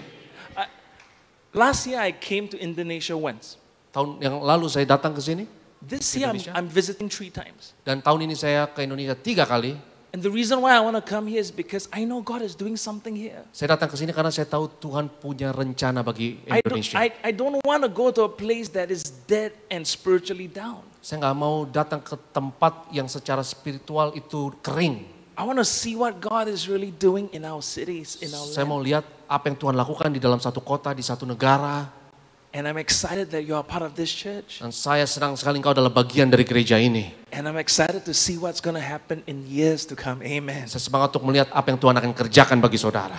Last year I came to Indonesia once. Tahun yang lalu saya datang ke sini. This year I'm visiting 3 times. Dan tahun ini saya ke Indonesia 3 kali. And the reason why I want to come here is because I know God is doing something here. Saya datang ke sini karena saya tahu Tuhan punya rencana bagi Indonesia. I don't want to go to a place that is dead and spiritually down. Saya nggak mau datang ke tempat yang secara spiritual itu kering. I want to see what God is really doing in our cities, in our Saya land. mau lihat apa yang Tuhan lakukan di dalam satu kota, di satu negara. And I'm excited that you are part of this church. Dan saya senang sekali engkau adalah bagian dari gereja ini. And I'm excited to see what's going to happen in years to come. Amen. Saya semangat untuk melihat apa yang Tuhan akan kerjakan bagi saudara.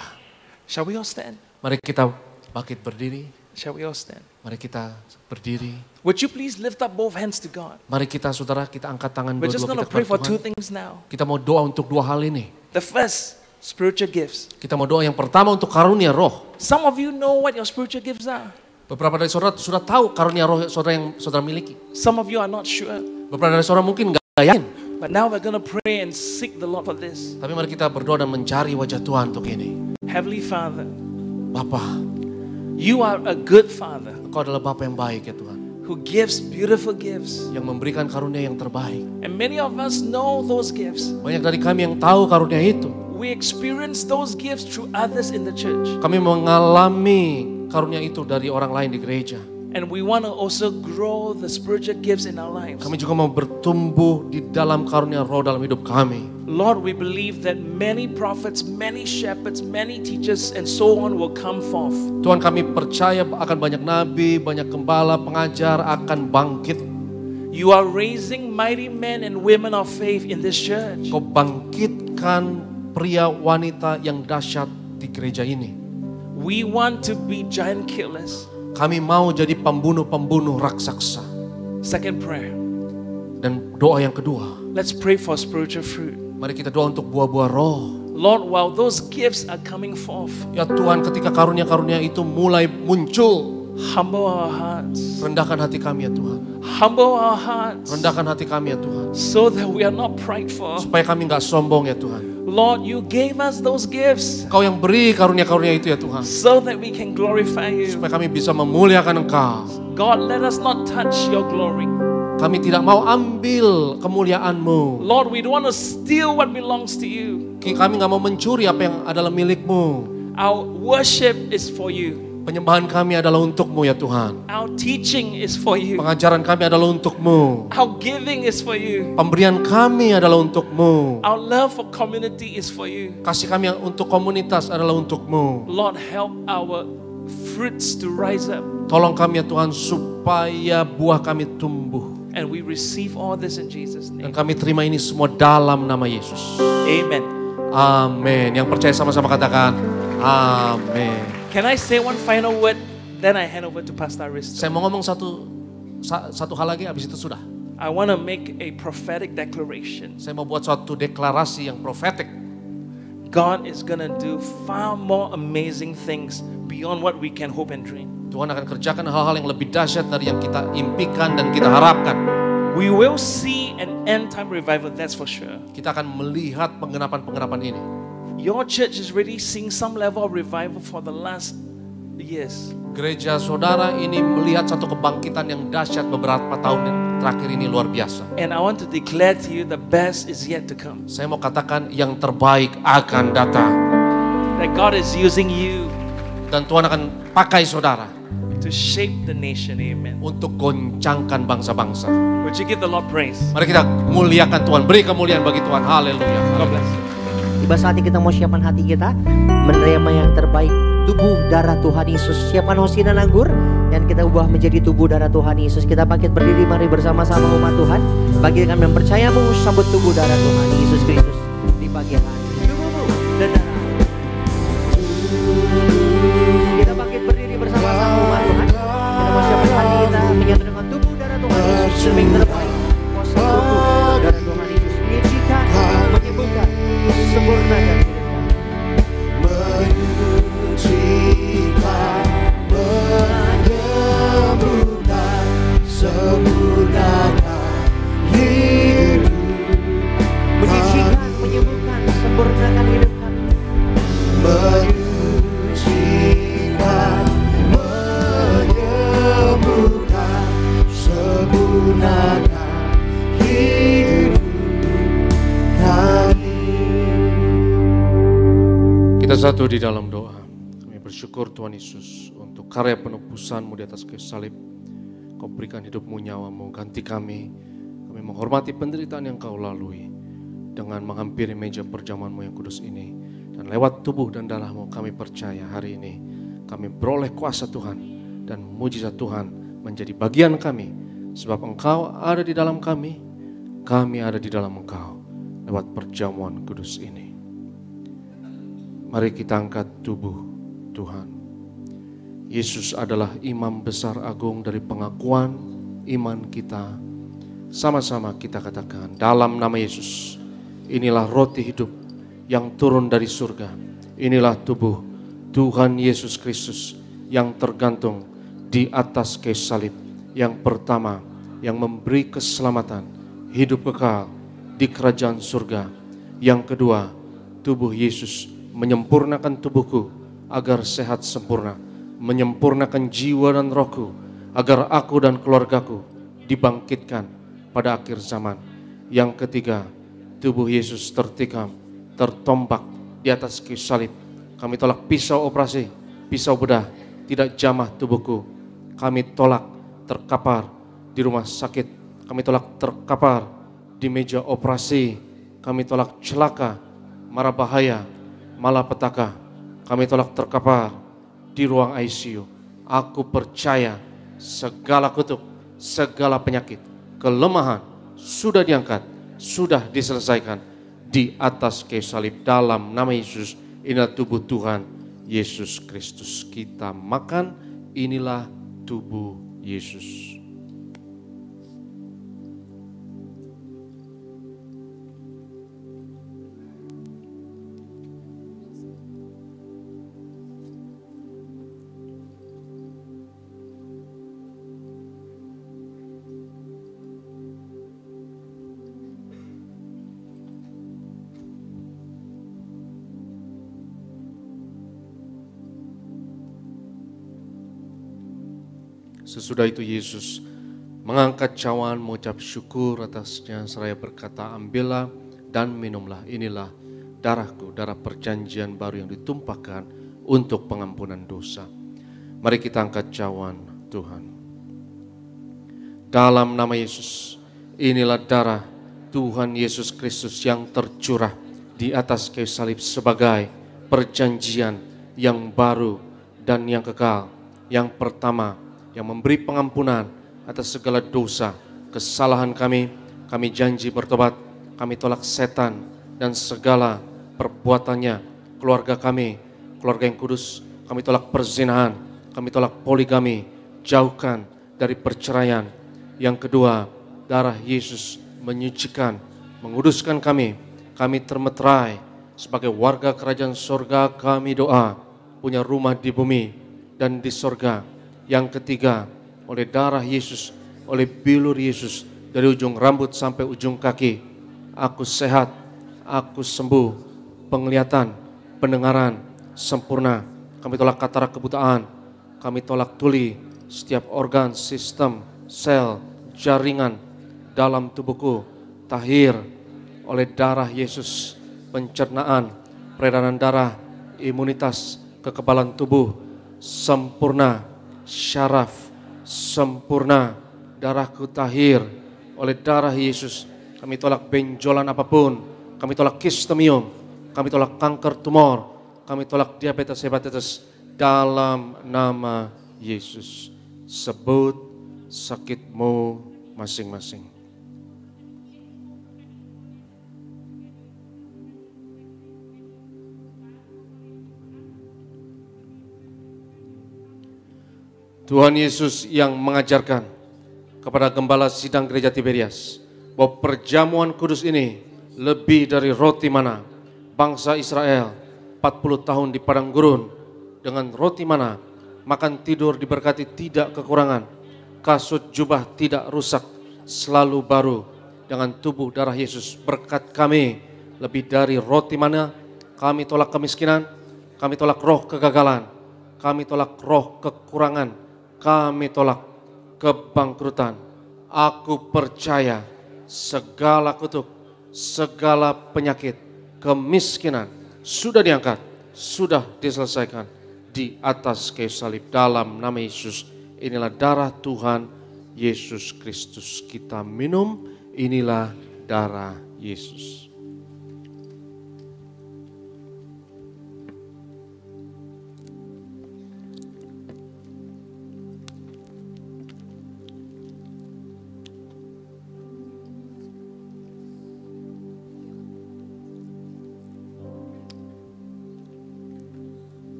Shall we all stand? Mari kita bangkit berdiri. Shall we all stand? Mari kita berdiri. Would you please lift up both hands to God? Mari kita saudara, kita angkat tangan We're just dua-dua going to kita pray for kepada 2 Tuhan. things now. Kita mau doa untuk 2 hal ini. The first, spiritual gifts. Kita mau doa yang pertama untuk karunia roh. Some of you know what your spiritual gifts are. Beberapa dari saudara sudah tahu karunia roh saudara yang saudara miliki. Some of you are not sure. Beberapa dari saudara mungkin nggak yakin. But now we're going to pray and seek the Lord for this. Tapi mari kita berdoa dan mencari wajah Tuhan untuk ini. Heavenly Father, Bapa, you are a good Father Engkau adalah Bapa yang baik ya Tuhan. who gives beautiful gifts. Yang memberikan karunia yang terbaik. And many of us know those gifts. Banyak dari kami yang tahu karunia itu. We experience those gifts through others in the church. Kami mengalami karunia itu dari orang lain di gereja. And we want to also grow the spiritual gifts in our lives. Kami juga mau bertumbuh di dalam karunia roh dalam hidup kami. Lord, we believe that many prophets, many shepherds, many teachers, and so on will come forth. Tuhan, kami percaya akan banyak nabi, banyak gembala, pengajar akan bangkit. You are raising mighty men and women of faith in this church. Kau bangkitkan pria wanita yang dahsyat di gereja ini. We want to be giant killers. Kami mau jadi pembunuh-pembunuh raksasa. Second prayer. Dan doa yang kedua, Let's pray for spiritual fruit. mari kita doa untuk buah-buah roh. Lord, while those gifts are coming forth, Ya Tuhan, ketika karunia-karunia itu mulai muncul, humble our hearts. rendahkan hati kami ya Tuhan. Humble our hearts Rendahkan hati kami ya Tuhan. so that we are not prideful. Supaya kami gak sombong ya Tuhan. Lord, you gave us those gifts Kau yang beri karunia-karunia itu ya Tuhan. so that we can glorify you. Supaya kami bisa memuliakan Engkau. God, let us not touch your glory. Kami tidak mau ambil kemuliaan-Mu. Lord, we don't want to steal what belongs to you. Kami gak mau mencuri apa yang adalah milik-Mu. Our worship is for you. Penyembahan kami adalah untuk-Mu ya Tuhan. Our teaching is for you. Pengajaran kami adalah untuk-Mu. Our giving is for you. Pemberian kami adalah untuk-Mu. Our love for community is for you. Kasih kami yang untuk komunitas adalah untuk-Mu. Lord, help our fruits to rise up. Tolong kami ya Tuhan supaya buah kami tumbuh. And we receive all this in Jesus' Dan name. kami terima ini semua dalam nama Yesus. Amen. Amin. Yang percaya sama-sama katakan amin. Can I say one final word? Then I hand over to Pastor Aristo. Saya mau ngomong satu hal lagi, habis itu sudah. I want to make a prophetic declaration. Saya mau buat suatu deklarasi yang profetik. God is going to do far more amazing things beyond what we can hope and dream. Tuhan akan kerjakan hal-hal yang lebih dahsyat dari yang kita impikan dan kita harapkan. We will see an end time revival, that's for sure. Kita akan melihat pengenapan-pengenapan ini. Your church is really seeing some level of revival for the last years. Gereja saudara ini melihat satu kebangkitan yang dahsyat beberapa tahun yang terakhir ini luar biasa. And I want to declare to you the best is yet to come. Saya mau katakan yang terbaik akan datang. That God is using you Dan Tuhan akan pakai saudara to shape the nation. Amen. untuk goncangkan bangsa-bangsa. Would you give the Lord praise? Mari kita muliakan Tuhan, beri kemuliaan bagi Tuhan. Haleluya. God bless. Tiba saatnya kita mau siapkan hati kita menerima yang terbaik, tubuh darah Tuhan Yesus. Siapkan hosti dan anggur dan kita ubah menjadi tubuh darah Tuhan Yesus. Kita bangkit berdiri, mari bersama-sama umat Tuhan. Bagi kami yang percaya sambut tubuh darah Tuhan Yesus Kristus di pagi hari. Tubuhmu dan darah. Kita bangkit berdiri bersama-sama umat Tuhan. Kita mau siapkan hati kita menyatu dengan tubuh darah Tuhan Yesus yang terbaik. Kuasa tubuh darah Tuhan Yesus menyucikan, menyembuhkan, sempurnakan hidup kami. Menyucikan, menyembuhkan, sempurnakan hidup. Menyucikan, menyembuhkan, sempurnakan hidup kami. Menyucikan, menyembuhkan, sempurnakan hidup kami. Kita satu di dalam doa. Kami bersyukur Tuhan Yesus untuk karya penebusan-Mu di atas kayu salib. Kau berikan hidup-Mu, nyawa-Mu, ganti kami. Kami menghormati penderitaan yang Kau lalui dengan menghampiri meja perjamuan-Mu yang kudus ini. Dan lewat tubuh dan darah-Mu kami percaya hari ini kami beroleh kuasa Tuhan dan mujizat Tuhan menjadi bagian kami. Sebab Engkau ada di dalam kami ada di dalam Engkau lewat perjamuan kudus ini. Mari kita angkat tubuh Tuhan. Yesus adalah imam besar agung dari pengakuan iman kita. Sama-sama kita katakan dalam nama Yesus, inilah roti hidup yang turun dari surga. Inilah tubuh Tuhan Yesus Kristus yang tergantung di atas kayu salib. Yang pertama, yang memberi keselamatan, hidup kekal di kerajaan surga. Yang kedua, tubuh Yesus menyempurnakan tubuhku agar sehat sempurna, menyempurnakan jiwa dan rohku agar aku dan keluargaku dibangkitkan pada akhir zaman. Yang ketiga, tubuh Yesus tertikam, tertombak, di atas kayu salib. Kami tolak pisau operasi, pisau bedah, tidak jamah tubuhku. Kami tolak terkapar di rumah sakit. Kami tolak terkapar di meja operasi. Kami tolak celaka, mara bahaya, malapetaka. Kami tolak terkapar di ruang ICU. Aku percaya segala kutuk, segala penyakit, kelemahan sudah diangkat, sudah diselesaikan di atas kayu salib. Dalam nama Yesus, inilah tubuh Tuhan Yesus Kristus. Kita makan, inilah tubuh Yesus. Sesudah itu Yesus mengangkat cawan, mengucap syukur atasnya, seraya berkata, ambillah dan minumlah, inilah darahku, darah perjanjian baru yang ditumpahkan untuk pengampunan dosa. Mari kita angkat cawan Tuhan. Dalam nama Yesus, inilah darah Tuhan Yesus Kristus yang tercurah di atas kayu salib sebagai perjanjian yang baru dan yang kekal. Yang pertama, yang memberi pengampunan atas segala dosa, kesalahan kami. Kami janji bertobat, kami tolak setan dan segala perbuatannya. Keluarga kami, keluarga yang kudus, kami tolak perzinahan, kami tolak poligami, jauhkan dari perceraian. Yang kedua, darah Yesus menyucikan, menguduskan kami. Kami termeterai sebagai warga kerajaan sorga. Kami doa, punya rumah di bumi dan di sorga. Yang ketiga, oleh darah Yesus, oleh bilur Yesus, dari ujung rambut sampai ujung kaki, aku sehat, aku sembuh, penglihatan, pendengaran, sempurna. Kami tolak katarak kebutaan, kami tolak tuli, setiap organ, sistem, sel, jaringan dalam tubuhku, tahir oleh darah Yesus, pencernaan, peredaran darah, imunitas, kekebalan tubuh, sempurna. Syaraf sempurna, darahku tahir oleh darah Yesus. Kami tolak benjolan apapun, kami tolak kistemium, kami tolak kanker tumor, kami tolak diabetes hepatitis dalam nama Yesus. Sebut sakitmu masing-masing. Tuhan Yesus yang mengajarkan kepada gembala sidang gereja Tiberias bahwa perjamuan kudus ini lebih dari roti mana. Bangsa Israel 40 tahun di padang gurun dengan roti mana, makan tidur diberkati tidak kekurangan, kasut jubah tidak rusak, selalu baru dengan tubuh darah Yesus. Berkat kami lebih dari roti mana. Kami tolak kemiskinan, kami tolak roh kegagalan, kami tolak roh kekurangan, kami tolak kebangkrutan. Aku percaya segala kutuk, segala penyakit, kemiskinan sudah diangkat, sudah diselesaikan di atas kayu salib. Dalam nama Yesus, inilah darah Tuhan Yesus Kristus. Kita minum, inilah darah Yesus.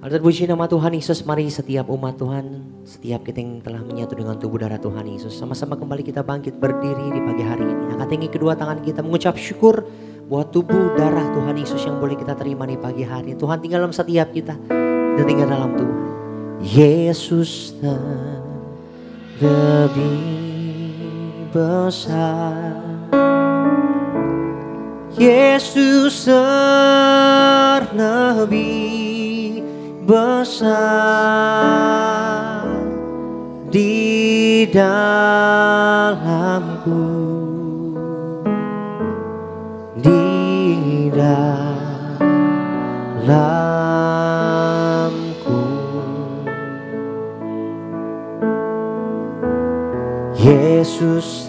Haleluya, puji nama Tuhan Yesus. Mari setiap umat Tuhan, setiap kita yang telah menyatu dengan tubuh darah Tuhan Yesus, sama-sama kembali kita bangkit berdiri di pagi hari ini. Angkat tinggi kedua tangan kita mengucap syukur buat tubuh darah Tuhan Yesus yang boleh kita terima di pagi hari ini. Tuhan tinggal dalam setiap kita tinggal dalam Tuhan. Yesus lebih besar, Yesus lebih besar di dalamku, di dalamku. Yesus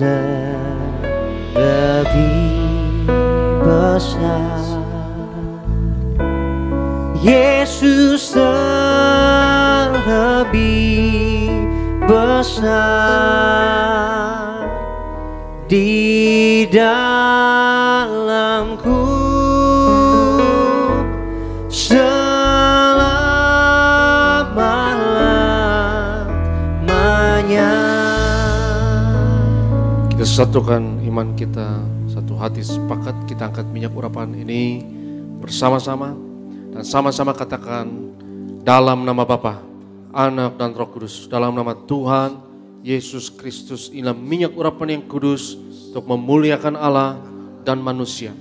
lebih besar, Yesus lebih besar di dalamku selama-lamanya. Kita satukan iman kita, satu hati sepakat kita angkat minyak urapan ini bersama-sama dan sama-sama katakan dalam nama Bapa, Anak dan Roh Kudus, dalam nama Tuhan Yesus Kristus, inilah minyak urapan yang kudus untuk memuliakan Allah dan manusia.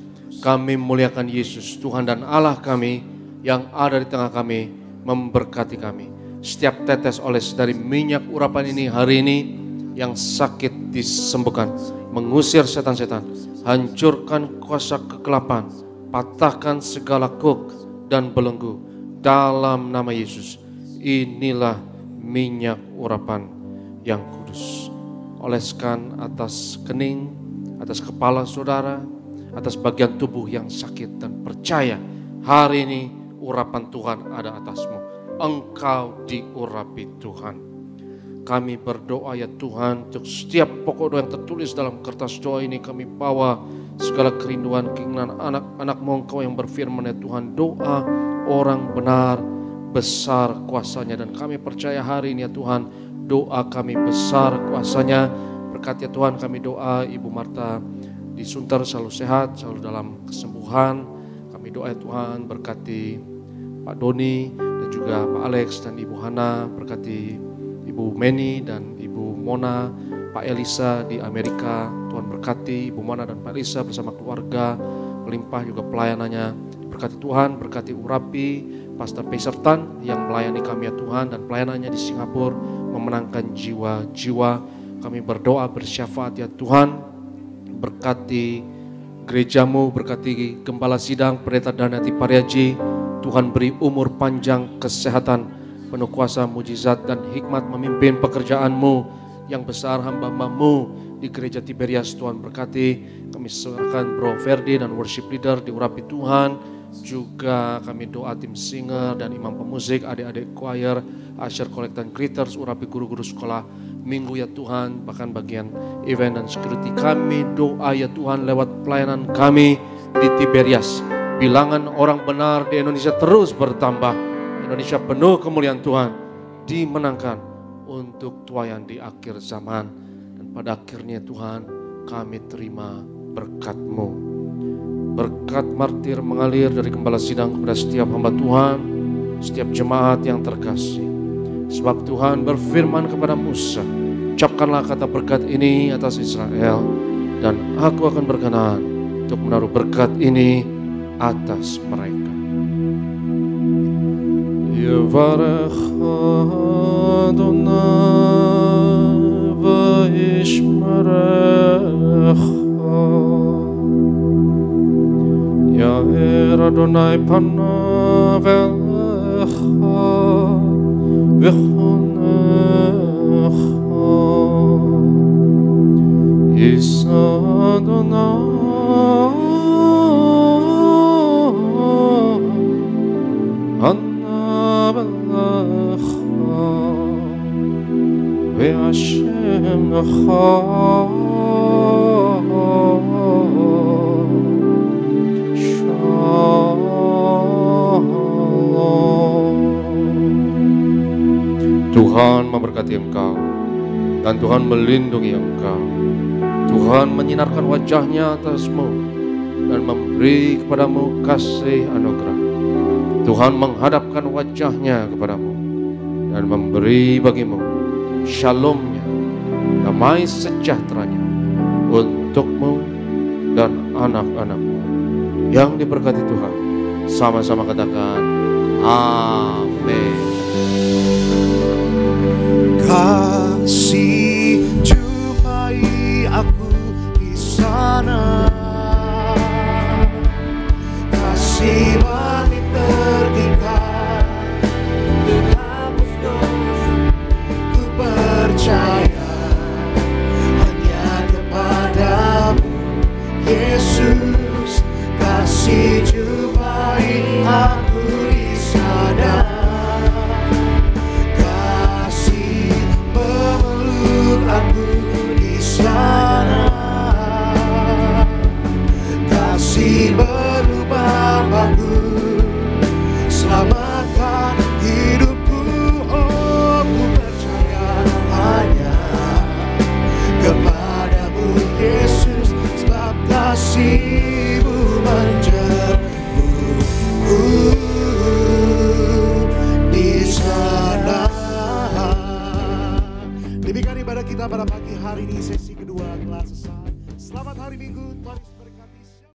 Kami memuliakan Yesus, Tuhan dan Allah kami yang ada di tengah kami, memberkati kami. Setiap tetes oles dari minyak urapan ini hari ini, yang sakit disembuhkan, mengusir setan-setan, hancurkan kuasa kegelapan, patahkan segala kuk dan belenggu dalam nama Yesus. Inilah minyak urapan yang kudus. Oleskan atas kening, atas kepala saudara, atas bagian tubuh yang sakit, dan percaya hari ini urapan Tuhan ada atasmu. Engkau diurapi Tuhan. Kami berdoa ya Tuhan, untuk setiap pokok doa yang tertulis dalam kertas doa ini kami bawa segala kerinduan, keinginan anak-anak-Mu Engkau yang berfirman ya Tuhan, doa orang benar besar kuasanya, dan kami percaya hari ini ya Tuhan, doa kami besar kuasanya. Berkati ya Tuhan, kami doa Ibu Marta di Sunter selalu sehat, selalu dalam kesembuhan. Kami doa ya Tuhan, berkati Pak Doni dan juga Pak Alex dan Ibu Hana, berkati Ibu Meni dan Ibu Mona, Pak Elisa di Amerika. Tuhan berkati Ibu Mona dan Pak Elisa bersama keluarga, melimpah juga pelayanannya. Berkati Tuhan, berkati Urapi, Pastor Pesertan yang melayani kami ya Tuhan, dan pelayanannya di Singapura memenangkan jiwa-jiwa. Kami berdoa bersyafaat ya Tuhan, berkati gerejamu, berkati Gembala Sidang, Pendeta Danati Pariaji. Tuhan beri umur panjang, kesehatan, penuh kuasa, mujizat dan hikmat memimpin pekerjaan-Mu yang besar, hamba-hamba-Mu di gereja Tiberias. Tuhan berkati, kami serahkan Bro Ferdi dan worship leader diurapi Tuhan. Juga kami doa tim singer dan imam pemusik, adik-adik choir, usher, collect dan greeters, urapi guru-guru sekolah minggu ya Tuhan, bahkan bagian event dan security. Kami doa ya Tuhan lewat pelayanan kami di Tiberias, bilangan orang benar di Indonesia terus bertambah. Indonesia penuh kemuliaan Tuhan, dimenangkan untuk tuayan di akhir zaman. Dan pada akhirnya Tuhan, kami terima berkat-Mu. Berkat martir mengalir dari Gembala Sidang kepada setiap hamba Tuhan, setiap jemaat yang terkasih. Sebab Tuhan berfirman kepada Musa, ucapkanlah kata berkat ini atas Israel, dan aku akan berkenan untuk menaruh berkat ini atas mereka. Yevarech Adonai v'yishmerecha, Ya'er Adonai panav elecha v'chonecha, Yisa Adonai panav elecha ve'Hashem lecha Tuhan memberkati engkau dan Tuhan melindungi engkau. Tuhan menyinarkan wajahnya atasmu dan memberi kepadamu kasih anugerah. Tuhan menghadapkan wajahnya kepadamu dan memberi bagimu shalomnya, damai sejahteranya untukmu dan anak-anakmu. Yang diberkati Tuhan, sama-sama katakan amin. Kasih jumpai aku di sana, kasih meniter berubah baku. Selamatkan hidupku, oh ku percaya hanya kepadamu Yesus, sebab kasih-Mu menjemputku di sana. Demikian ibadah kita pada pagi hari ini, sesi kedua telah selesai. Selamat hari Minggu, Tuhan Yesus.